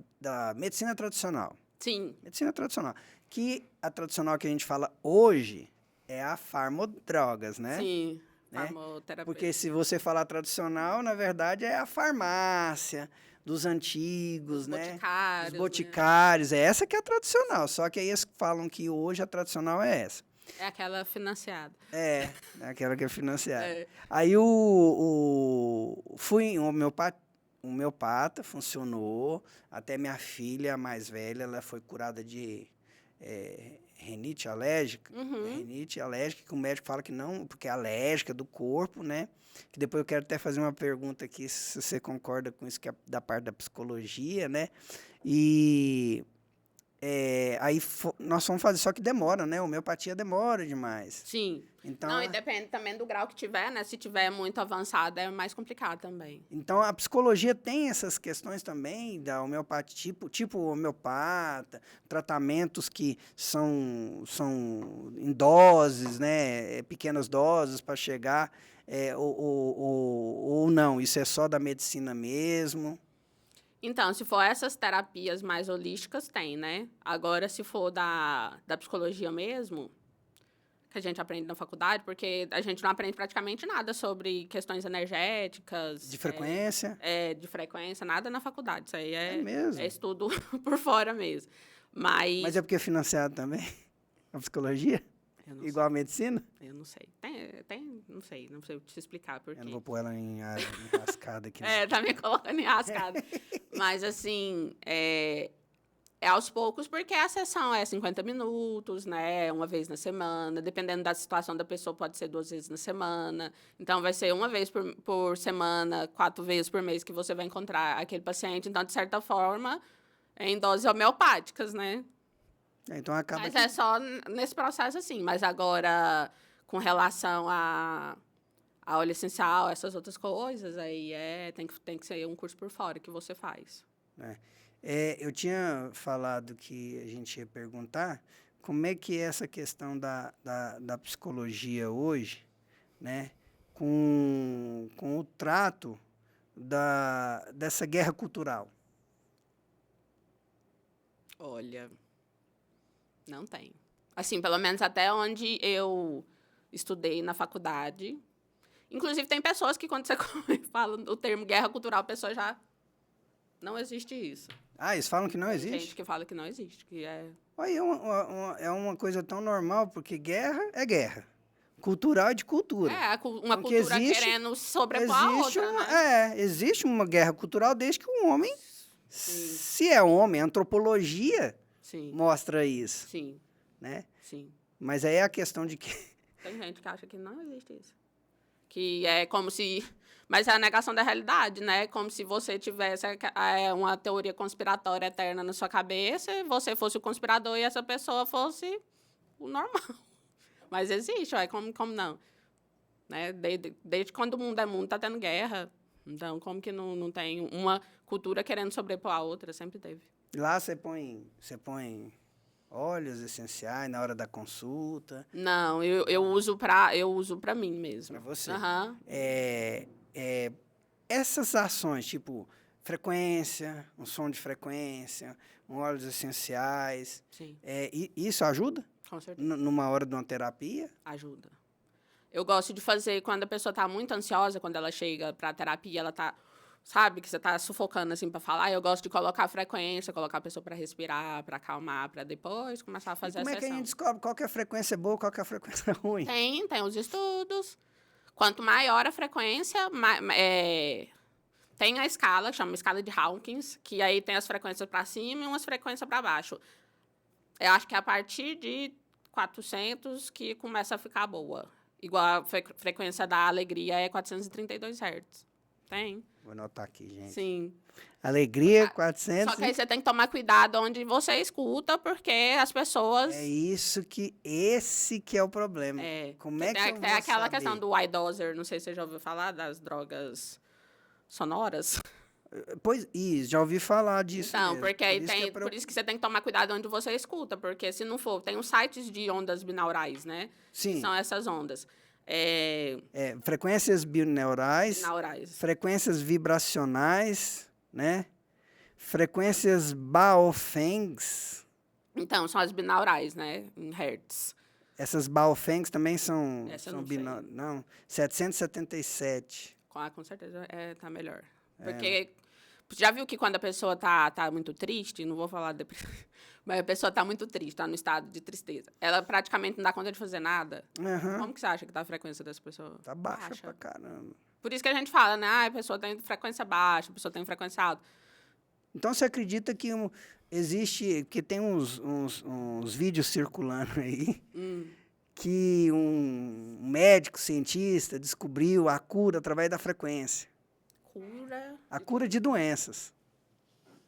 S1: medicina tradicional.
S2: Sim.
S1: Medicina tradicional. Que a tradicional que a gente fala hoje é a farmodrogas, né?
S2: Sim.
S1: Né? Porque se você falar tradicional, na verdade é a farmácia dos antigos, né? Os boticários, né? É essa que é a tradicional. Só que aí eles falam que hoje a tradicional é essa.
S2: É aquela financiada.
S1: É aquela que é financiada.
S2: É.
S1: Aí fui um homeopata, funcionou. Até minha filha mais velha, ela foi curada de rinite alérgica. Rinite alérgica, que o médico fala que não, porque é alérgica do corpo, né? Que depois eu quero até fazer uma pergunta aqui, se você concorda com isso, que é da parte da psicologia, né? E aí nós vamos fazer, só que demora, né? A homeopatia demora demais.
S2: Sim.
S1: Então,
S2: não, e depende também do grau que tiver, né? Se tiver muito avançado, é mais complicado também.
S1: Então, a psicologia tem essas questões também da homeopatia, tipo homeopata, tratamentos que são em doses, né? Pequenas doses para chegar, ou não, isso é só da medicina mesmo.
S2: Então, se for essas terapias mais holísticas, tem, né? Agora, se for da psicologia mesmo, que a gente aprende na faculdade, porque a gente não aprende praticamente nada sobre questões energéticas.
S1: De frequência?
S2: De frequência, nada na faculdade. Isso aí
S1: mesmo?
S2: É estudo por fora mesmo. Mas
S1: é porque é financiado também? A psicologia? Igual a medicina?
S2: Eu não sei. Não sei te explicar por quê.
S1: Eu não vou pôr ela em enrascada aqui.
S2: Tá me colocando enrascada. Mas, assim, aos poucos, porque a sessão é 50 minutos, né? Uma vez na semana. Dependendo da situação da pessoa, pode ser 2 vezes na semana. Então, vai ser uma vez por semana, 4 vezes por mês que você vai encontrar aquele paciente. Então, de certa forma, em doses homeopáticas, né?
S1: Então acaba
S2: Mas
S1: que...
S2: é só nesse processo, assim. Mas agora, com relação a óleo essencial, essas outras coisas, aí tem que ser um curso por fora que você faz.
S1: né? Eu tinha falado que a gente ia perguntar como é que é essa questão da psicologia hoje, né? Com o trato dessa guerra cultural.
S2: Olha, não tem. Assim, pelo menos até onde eu estudei na faculdade. Inclusive, tem pessoas que, quando você fala o termo guerra cultural, a pessoa já... Não existe isso.
S1: Ah, eles falam que não
S2: Tem
S1: existe?
S2: gente que fala que não existe, que é...
S1: Olha, é uma coisa tão normal, porque guerra é guerra. Cultural é de cultura.
S2: Uma
S1: Então, que
S2: cultura querendo sobrepor a outra, né?
S1: Existe uma guerra cultural desde que o homem,
S2: Sim,
S1: se é homem, a antropologia
S2: sim,
S1: mostra isso,
S2: sim,
S1: né?
S2: sim.
S1: Mas aí é a questão de que...
S2: Tem gente que acha que não existe isso. Que é como se... Mas é a negação da realidade, né? Como se você tivesse uma teoria conspiratória eterna na sua cabeça, e você fosse o conspirador e essa pessoa fosse o normal. Mas existe, ué, como não? Né? Desde quando o mundo é mundo, tá tendo guerra. Então, como que não tem uma cultura querendo sobrepor a outra? Sempre teve.
S1: Lá você põe óleos essenciais na hora da consulta.
S2: Não, eu uso pra mim mesmo.
S1: Para você.
S2: Aham.
S1: Essas ações, tipo frequência, um som de frequência, óleos essenciais,
S2: Sim,
S1: isso ajuda?
S2: com certeza.
S1: Numa hora de uma terapia?
S2: Ajuda. Eu gosto de fazer quando a pessoa tá muito ansiosa, quando ela chega pra terapia, ela tá, sabe, que você tá sufocando assim pra falar. Eu gosto de colocar a frequência, colocar a pessoa pra respirar, pra acalmar, pra depois começar a fazer a
S1: Como é que a
S2: sessão.
S1: gente descobre qual que é a frequência boa, qual que é a frequência ruim?
S2: Tem os estudos. Quanto maior a frequência, tem a escala, chama escala de Hawkins, que aí tem as frequências para cima e umas frequências para baixo. Eu acho que é a partir de 400 que começa a ficar boa. Igual a frequência da alegria é 432 Hz. Tem?
S1: Vou anotar aqui, gente.
S2: Sim.
S1: Alegria,
S2: Só
S1: 400.
S2: que aí você tem que tomar cuidado onde você escuta, porque as pessoas...
S1: Esse que é o problema. Como é que eu vou
S2: Tem aquela
S1: saber?
S2: questão do iDozer, não sei se você já ouviu falar, das drogas sonoras.
S1: Pois, já ouvi falar disso
S2: Então,
S1: mesmo.
S2: porque aí
S1: que é
S2: por isso que você tem que tomar cuidado onde você escuta, porque se não for, tem os sites de ondas binaurais, né?
S1: Sim.
S2: Que são essas ondas.
S1: Frequências binaurais,
S2: Binaurais.
S1: frequências vibracionais, né? Frequências Baofengs.
S2: Então, são as binaurais, né? Em hertz.
S1: Essas Baofengs também são
S2: Essa eu não
S1: binaurais.
S2: sei.
S1: Não, 777.
S2: Com certeza tá melhor. Porque já viu que quando a pessoa tá muito triste, não vou falar mas a pessoa tá muito triste, tá no estado de tristeza. Ela praticamente não dá conta de fazer nada.
S1: Aham.
S2: Como que você acha que tá a frequência dessa pessoa?
S1: Tá baixa pra caramba.
S2: Por isso que a gente fala, né? A pessoa tem frequência baixa, a pessoa tem frequência alta.
S1: Então, você acredita que existe... Que tem uns vídeos circulando aí que um médico cientista descobriu a cura através da frequência.
S2: Cura?
S1: A cura de doenças.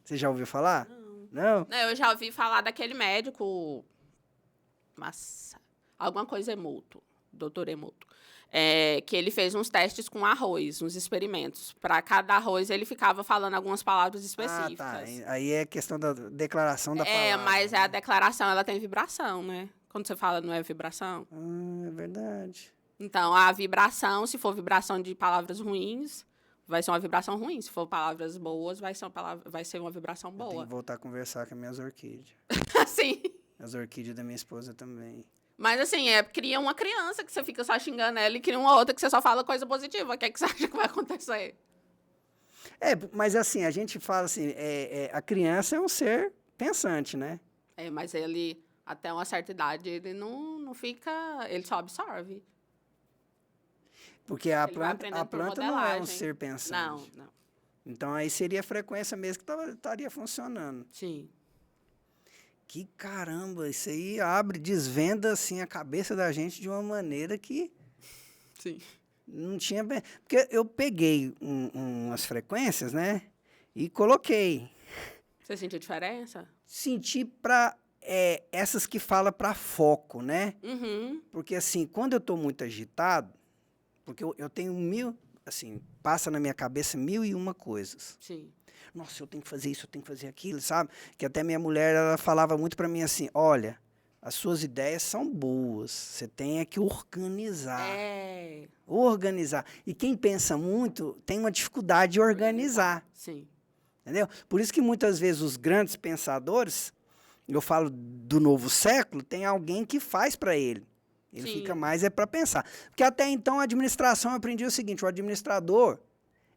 S1: Você já ouviu falar? Não?
S2: Não, eu já ouvi falar daquele médico... alguma coisa Emoto. Doutor Emoto. Que ele fez uns testes com arroz, uns experimentos. Para cada arroz, ele ficava falando algumas palavras específicas.
S1: Ah, tá. Aí é questão da declaração da palavra.
S2: Mas a declaração, ela tem vibração, né? Quando você fala, não é vibração?
S1: É verdade.
S2: Então, a vibração, se for vibração de palavras ruins, vai ser uma vibração ruim. Se for palavras boas, vai ser uma vibração
S1: Eu tenho
S2: boa.
S1: que voltar a conversar com as minhas orquídeas.
S2: Sim.
S1: As orquídeas da minha esposa também.
S2: Mas, assim, cria uma criança que você fica só xingando ela e cria uma outra que você só fala coisa positiva. O que é que você acha que vai acontecer?
S1: Mas assim, a gente fala assim, a criança é um ser pensante, né?
S2: Mas ele, até uma certa idade, ele não fica... Ele só absorve.
S1: Porque a
S2: Ele vai
S1: planta
S2: aprendendo por
S1: não é um
S2: modelagem.
S1: ser pensante.
S2: Não.
S1: Então, aí seria a frequência mesmo que estaria funcionando.
S2: Sim.
S1: Que caramba, isso aí desvenda assim a cabeça da gente de uma maneira que
S2: Sim.
S1: não tinha... Porque eu peguei umas frequências, né? E coloquei.
S2: Você sentiu diferença?
S1: Senti para essas que falam para foco, né?
S2: Uhum.
S1: Porque, assim, quando eu estou muito agitado, porque eu tenho assim, passa na minha cabeça 1001 coisas.
S2: Sim.
S1: Nossa, eu tenho que fazer isso, eu tenho que fazer aquilo, sabe? Que até minha mulher, ela falava muito para mim assim, olha, as suas ideias são boas, você tem que organizar. Organizar. E quem pensa muito tem uma dificuldade de organizar.
S2: Sim.
S1: Entendeu? Por isso que muitas vezes os grandes pensadores, eu falo do novo século, tem alguém que faz para ele. Ele
S2: Sim.
S1: fica mais para pensar. Porque até então a administração, eu aprendi o seguinte, o administrador,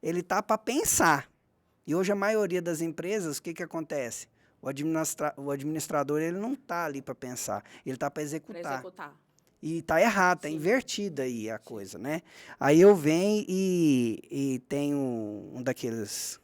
S1: ele tá para pensar. E hoje a maioria das empresas, o que acontece? O administrador, ele não está ali para pensar, ele está para executar. E está errado, está invertida aí a coisa, né? Aí eu venho e tenho um daqueles...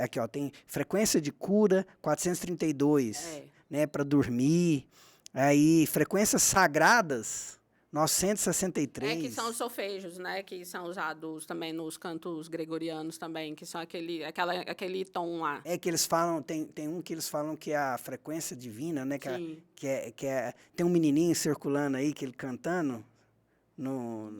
S1: aqui, ó, tem frequência de cura 432, né, para dormir. Aí, frequências sagradas, 963.
S2: Que são os solfejos, né? Que são usados também nos cantos gregorianos também, que são aquele tom lá.
S1: Que eles falam, tem um que eles falam que é a frequência divina, né? Tem um menininho circulando aí, que ele cantando. Não,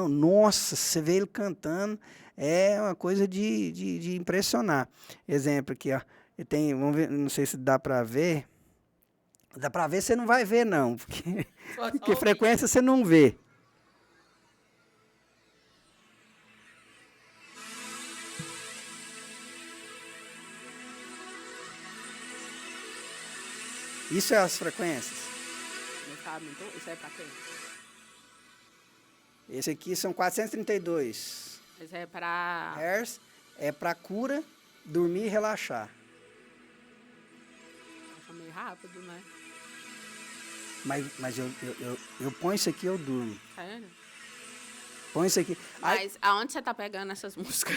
S1: nossa, você vê ele cantando, é uma coisa de impressionar. Exemplo aqui, ó. Vamos ver, não sei se dá para ver. Dá para ver, você não vai ver, não. Porque frequência você não vê. Isso é as frequências.
S2: Isso é para quê?
S1: Esse aqui são 432.
S2: Esse é para...
S1: Hertz é para cura, dormir e relaxar.
S2: Acho meio rápido, né?
S1: Mas eu ponho isso aqui, eu durmo.
S2: Sério?
S1: Põe isso aqui.
S2: Mas aonde você tá pegando essas músicas?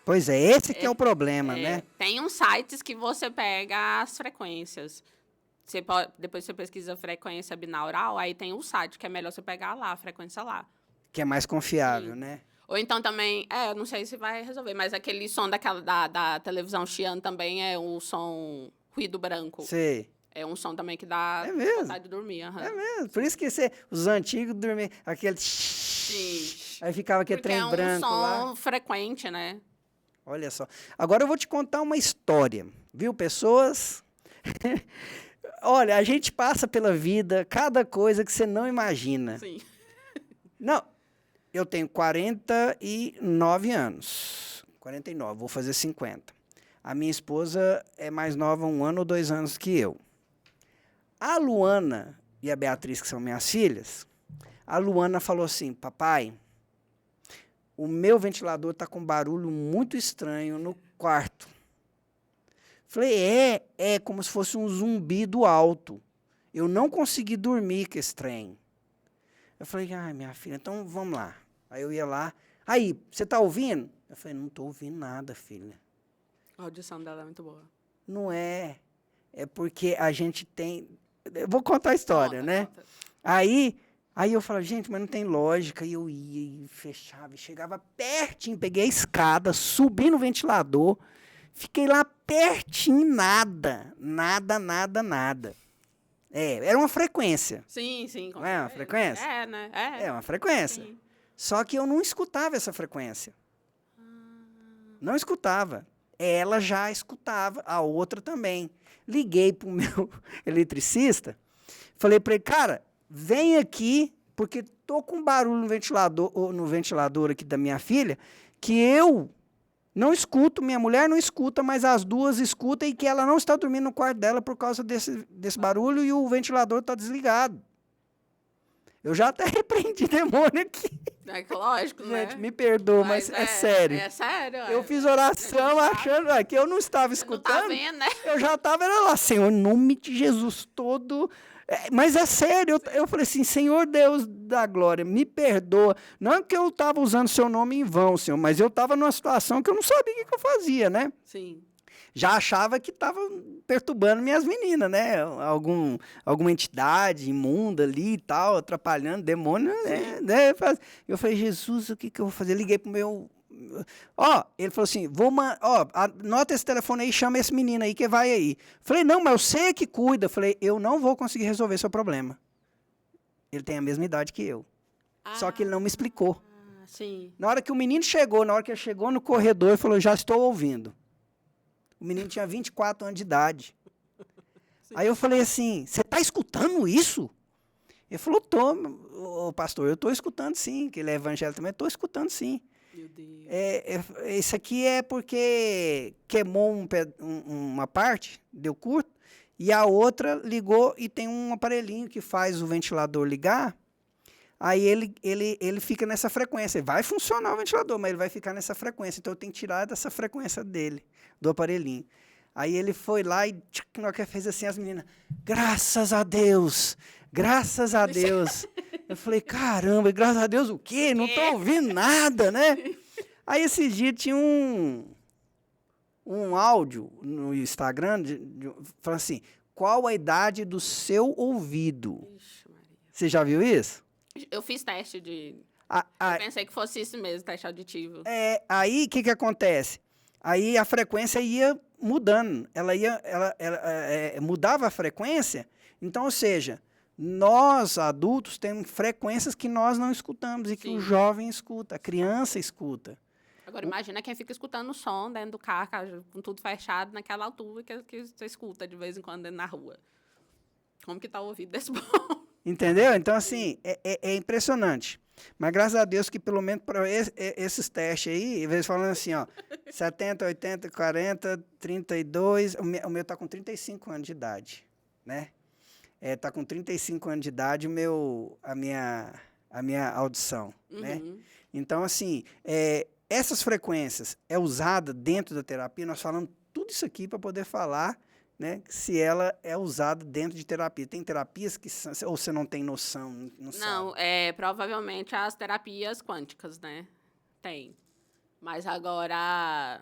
S1: Pois é, esse que é o problema, né?
S2: Tem uns sites que você pega as frequências. Depois você pesquisa frequência binaural, aí tem um site que é melhor você pegar lá, a frequência lá.
S1: Que é mais confiável, né?
S2: Ou então também, não sei se vai resolver, mas aquele som da televisão chiando também é o som ruído branco.
S1: Sei.
S2: É um som também que dá vontade de dormir. Uhum.
S1: É mesmo. Por isso que os antigos dormiam aquele...
S2: Sim.
S1: Aí ficava aquele trem branco lá.
S2: É um som frequente, né?
S1: Olha só. Agora eu vou te contar uma história. Viu, pessoas? Olha, a gente passa pela vida cada coisa que você não imagina.
S2: Sim.
S1: Não, eu tenho 49 anos. 49, vou fazer 50. A minha esposa é mais nova 1 ano ou 2 anos que eu. A Luana e a Beatriz, que são minhas filhas, a Luana falou assim, papai, o meu ventilador está com barulho muito estranho no quarto. Falei, é como se fosse um zumbido alto. Eu não consegui dormir com esse trem. Eu falei, ai, minha filha, então vamos lá. Aí eu ia lá, aí, você está ouvindo? Eu falei, não estou ouvindo nada, filha.
S2: A audição dela é muito boa.
S1: Não é porque a gente tem... Eu vou contar a história, né?
S2: Conta.
S1: Aí eu falava, gente, mas não tem lógica. E eu ia e fechava, e chegava pertinho, peguei a escada, subi no ventilador, fiquei lá pertinho, nada. Era uma frequência.
S2: Sim.
S1: Não é uma frequência?
S2: É, né?
S1: É uma frequência.
S2: Sim.
S1: Só que eu não escutava essa frequência. Não escutava. Ela já escutava, a outra também. Liguei para o meu eletricista, falei para ele, cara, vem aqui, porque tô com barulho no ventilador aqui da minha filha, que eu não escuto, minha mulher não escuta, mas as duas escutam e que ela não está dormindo no quarto dela por causa desse barulho e o ventilador está desligado. Eu já até repreendi demônio aqui.
S2: É lógico, né?
S1: Gente, me perdoa, mas é sério.
S2: É sério.
S1: Eu fiz oração achando que eu não estava escutando.
S2: Não tá vendo, né?
S1: Eu já estava lá, Senhor, em nome de Jesus todo. Mas é sério, eu falei assim, Senhor Deus da glória, me perdoa. Não é que eu estava usando seu nome em vão, Senhor, mas eu estava numa situação que eu não sabia o que eu fazia, né?
S2: Sim.
S1: Já achava que estava perturbando minhas meninas, né? Alguma entidade imunda ali e tal, atrapalhando, demônio, né? Eu falei, Jesus, o que eu vou fazer? Liguei pro meu Ó, ele falou assim, anota esse telefone aí, chama esse menino aí que vai aí. Falei, não, mas eu sei que cuida. Falei, eu não vou conseguir resolver seu problema. Ele tem a mesma idade que eu. Só que ele não me explicou.
S2: Sim.
S1: Na hora que o menino chegou, na hora que ele chegou no corredor, ele falou, já estou ouvindo. O menino tinha 24 anos de idade. Sim. Aí eu falei assim, você está escutando isso? Ele falou, ô pastor, eu estou escutando sim, que ele é evangélico também, estou escutando sim.
S2: Meu Deus.
S1: Isso aqui é porque queimou uma parte, deu curto, e a outra ligou e tem um aparelhinho que faz o ventilador ligar, aí ele fica nessa frequência. Vai funcionar o ventilador, mas ele vai ficar nessa frequência, então eu tenho que tirar dessa frequência dele, do aparelhinho. Aí ele foi lá e na hora que fez assim, as meninas, graças a Deus, graças a Deus. Eu falei, caramba, graças a Deus o quê? Não estou ouvindo nada, né? Aí esse dia tinha um áudio no Instagram, falando assim, qual a idade do seu ouvido?
S2: Ixi, Maria.
S1: Você já viu isso?
S2: Eu fiz teste eu pensei que fosse isso mesmo, teste auditivo.
S1: Aí o que acontece? Aí a frequência ia mudando, ela mudava a frequência, então, ou seja, nós adultos temos frequências que nós não escutamos e que o jovem escuta, a criança escuta.
S2: Agora, imagina quem fica escutando o som dentro do carro, com tudo fechado, naquela altura que você escuta de vez em quando dentro na rua. Como que tá o ouvido desse povo?
S1: Entendeu? Então, assim, é impressionante. Mas graças a Deus que pelo menos para esses testes aí, eles falando assim, ó, 70, 80, 40, 32, o meu tá com 35 anos de idade, né? Tá com 35 anos de idade a minha audição, né? Então, assim, essas frequências é usada dentro da terapia, nós falamos tudo isso aqui para poder falar, né, se ela é usada dentro de terapia. Tem terapias que são, ou você não tem noção?
S2: Não, provavelmente as terapias quânticas, né? Tem. Mas agora,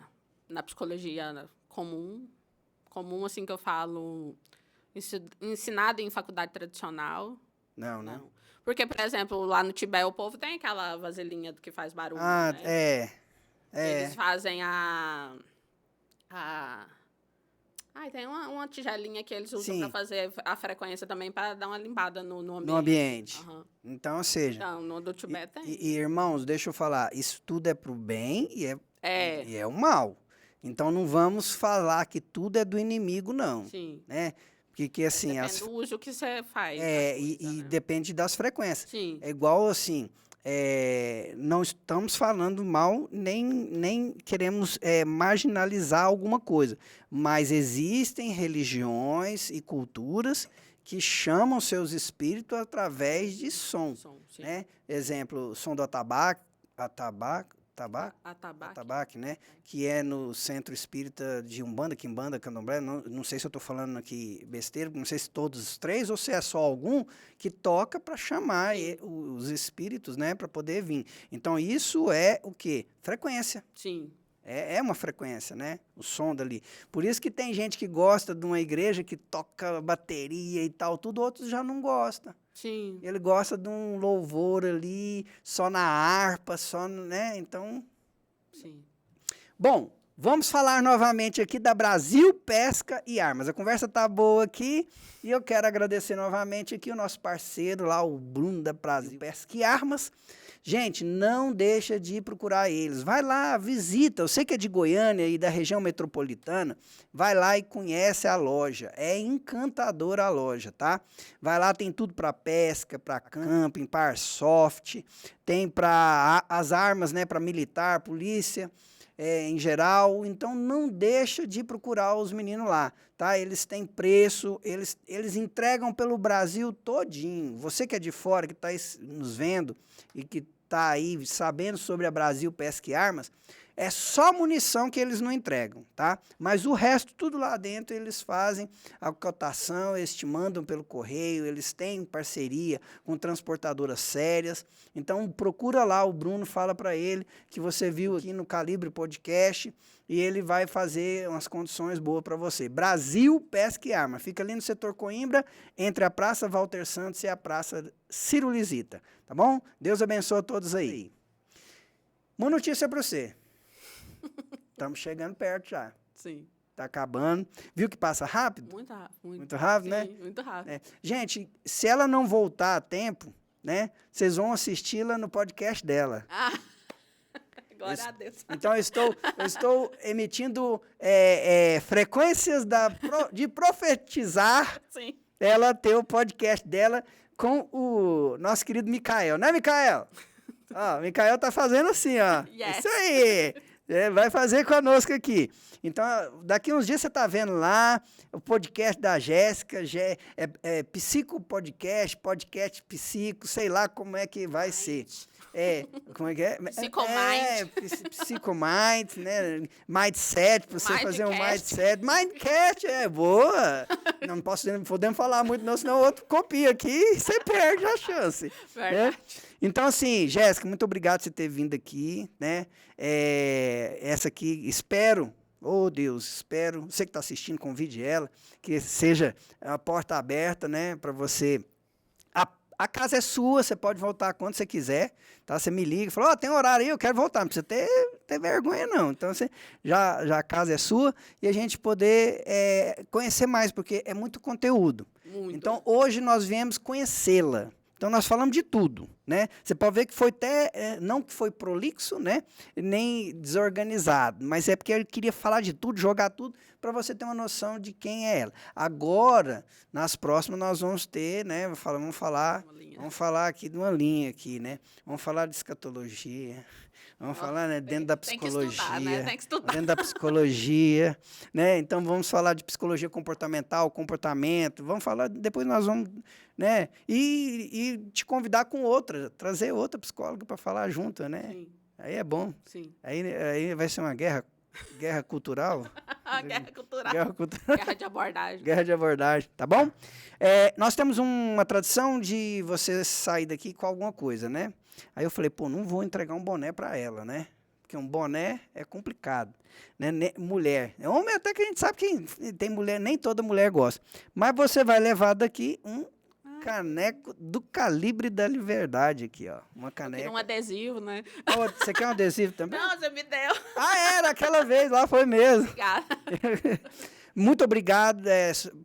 S2: na psicologia comum assim que eu falo, ensinada em faculdade tradicional.
S1: Não, né?
S2: Porque, por exemplo, lá no Tibete o povo tem aquela vasilhinha que faz barulho, né? Eles fazem tem uma tigelinha que eles usam para fazer a frequência também, para dar uma limbada no ambiente.
S1: No ambiente. Então, ou seja...
S2: Então, no do Tibete tem.
S1: E, irmãos, deixa eu falar, isso tudo é pro bem e é o mal. Então, não vamos falar que tudo é do inimigo, não.
S2: Sim.
S1: Né? Porque assim...
S2: Depende do uso que você faz.
S1: E depende das frequências.
S2: Sim.
S1: É igual assim... não estamos falando mal, nem queremos marginalizar alguma coisa, mas existem religiões e culturas que chamam seus espíritos através de som. Né? Exemplo, som do atabaque, né? Que é no Centro Espírita de Umbanda, Quimbanda, Candomblé, não sei se eu estou falando aqui besteira, não sei se todos os três ou se é só algum que toca para chamar os espíritos, né, para poder vir. Então, isso é o quê? Frequência.
S2: Sim.
S1: É uma frequência, né? O som dali. Por isso que tem gente que gosta de uma igreja que toca bateria e tal, tudo, outros já não gostam.
S2: Sim.
S1: Ele gosta de um louvor ali, só na harpa, né? Então...
S2: Sim.
S1: Bom, vamos falar novamente aqui da Brasil Pesca e Armas. A conversa tá boa aqui e eu quero agradecer novamente aqui o nosso parceiro lá, o Bruno da Brasil Pesca e Armas. Gente, não deixa de procurar eles. Vai lá, visita. Eu sei que é de Goiânia e da região metropolitana. Vai lá e conhece a loja. É encantadora a loja, tá? Vai lá, tem tudo para pesca, para camping, para airsoft. Tem para as armas, né? Para militar, polícia, em geral. Então, não deixa de procurar os meninos lá, tá? Eles têm preço, eles entregam pelo Brasil todinho. Você que é de fora, que está nos vendo e que está aí sabendo sobre a Brasil Pesca e Armas, é só munição que eles não entregam, tá? Mas o resto, tudo lá dentro, eles fazem a cotação, eles te mandam pelo correio, eles têm parceria com transportadoras sérias. Então, procura lá, o Bruno, fala para ele que você viu aqui no Calibre Podcast e ele vai fazer umas condições boas para você. Brasil Pesca e Arma. Fica ali no setor Coimbra, entre a Praça Walter Santos e a Praça Ciro Lisita, tá bom? Deus abençoe a todos aí. Uma notícia para você. Estamos chegando perto já.
S2: Sim.
S1: Tá acabando. Viu que passa rápido?
S2: Muito rápido.
S1: Muito rápido,
S2: Sim,
S1: né?
S2: muito rápido.
S1: É. Gente, se ela não voltar a tempo, né? Vocês vão assisti-la no podcast dela.
S2: Ah, glória a Deus.
S1: Então, eu estou emitindo frequências de profetizar
S2: Sim.
S1: ela ter o podcast dela com o nosso querido Micael. Né, Micael? Ó, o Micael tá fazendo assim, ó.
S2: Yes.
S1: Isso aí. Vai fazer conosco aqui. Então, daqui uns dias você tá vendo lá o podcast da Jéssica, Psico Podcast, podcast Psico, sei lá como é que vai ser. Como é que é?
S2: Psicomind.
S1: Psicomind, né? Mindset, para você fazer um
S2: Mindcast.
S1: mindset. Mindcast, boa. Não podemos falar muito não, senão o outro copia aqui e você perde a chance.
S2: Verdade.
S1: Então, assim, Jéssica, muito obrigado por você ter vindo aqui, né? Essa aqui, espero, espero, você que está assistindo, convide ela, que seja a porta aberta, né, para você. A casa é sua, você pode voltar quando você quiser, tá? Você me liga e fala, tem horário aí, eu quero voltar, não precisa ter vergonha, não. Então, já a casa é sua e a gente poder conhecer mais, porque é muito conteúdo.
S2: Muito.
S1: Então, hoje nós viemos conhecê-la. Então, nós falamos de tudo, né? Você pode ver que foi até, não que foi prolixo, né? Nem desorganizado, mas é porque eu queria falar de tudo, jogar tudo, para você ter uma noção de quem é ela. Agora, nas próximas, nós vamos ter, né? Vamos falar aqui de uma linha aqui, né? Vamos falar de escatologia. Vamos falar, né, dentro da psicologia.
S2: Tem que estudar, né? Tem que estudar.
S1: Dentro da psicologia, né? Então, vamos falar de psicologia comportamental, comportamento. Vamos falar, depois nós vamos, né? E te convidar com outra, trazer outra psicóloga para falar junto, né?
S2: Sim.
S1: Aí é bom.
S2: Sim.
S1: Aí vai ser uma guerra cultural.
S2: Guerra cultural.
S1: Guerra cultural.
S2: Guerra de abordagem.
S1: Guerra de abordagem, tá bom? Nós temos uma tradição de você sair daqui com alguma coisa, né? Aí eu falei, não vou entregar um boné para ela, né? Porque um boné é complicado, né? Mulher. Homem até que a gente sabe que tem mulher, nem toda mulher gosta. Mas você vai levar daqui um caneco do calibre da liberdade aqui, ó. Uma caneca.
S2: Um adesivo, né?
S1: Você quer um adesivo também?
S2: Não, você me deu.
S1: Era aquela vez, lá foi mesmo.
S2: Obrigada.
S1: Muito obrigado.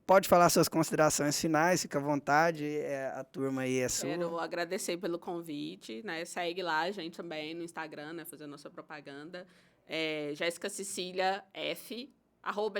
S1: Pode falar suas considerações finais, fica à vontade. A turma aí é sua.
S2: Quero agradecer pelo convite, né? Segue lá a gente também no Instagram, né? Fazendo nossa propaganda. Jéssica Cecília F,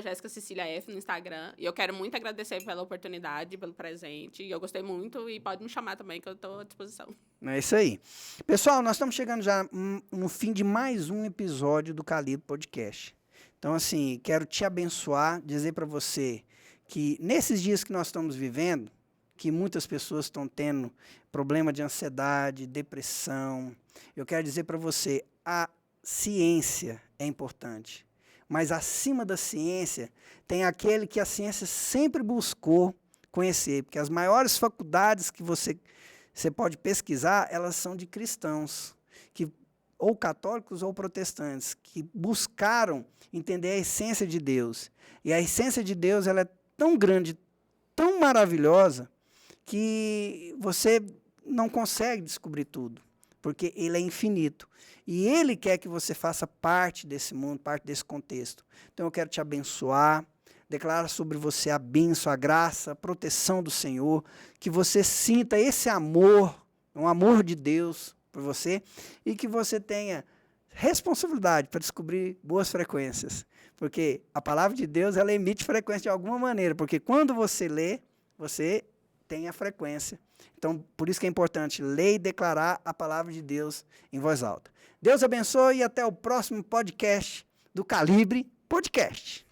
S2: @JéssicaCecíliaF no Instagram. E eu quero muito agradecer pela oportunidade, pelo presente. E eu gostei muito e pode me chamar também, que eu estou à disposição.
S1: É isso aí. Pessoal, nós estamos chegando já no fim de mais um episódio do Calibre Podcast. Então, assim, quero te abençoar, dizer para você que nesses dias que nós estamos vivendo, que muitas pessoas estão tendo problema de ansiedade, depressão, eu quero dizer para você, a ciência é importante. Mas acima da ciência, tem aquele que a ciência sempre buscou conhecer, porque as maiores faculdades que você pode pesquisar, elas são de cristãos, ou católicos ou protestantes, que buscaram entender a essência de Deus. E a essência de Deus ela é tão grande, tão maravilhosa, que você não consegue descobrir tudo, porque ele é infinito. E ele quer que você faça parte desse mundo, parte desse contexto. Então eu quero te abençoar, declarar sobre você a bênção, a graça, a proteção do Senhor, que você sinta esse amor, um amor de Deus por você, e que você tenha responsabilidade para descobrir boas frequências. Porque a palavra de Deus, ela emite frequência de alguma maneira, porque quando você lê, você tem a frequência. Então, por isso que é importante ler e declarar a palavra de Deus em voz alta. Deus abençoe e até o próximo podcast do Calibre Podcast.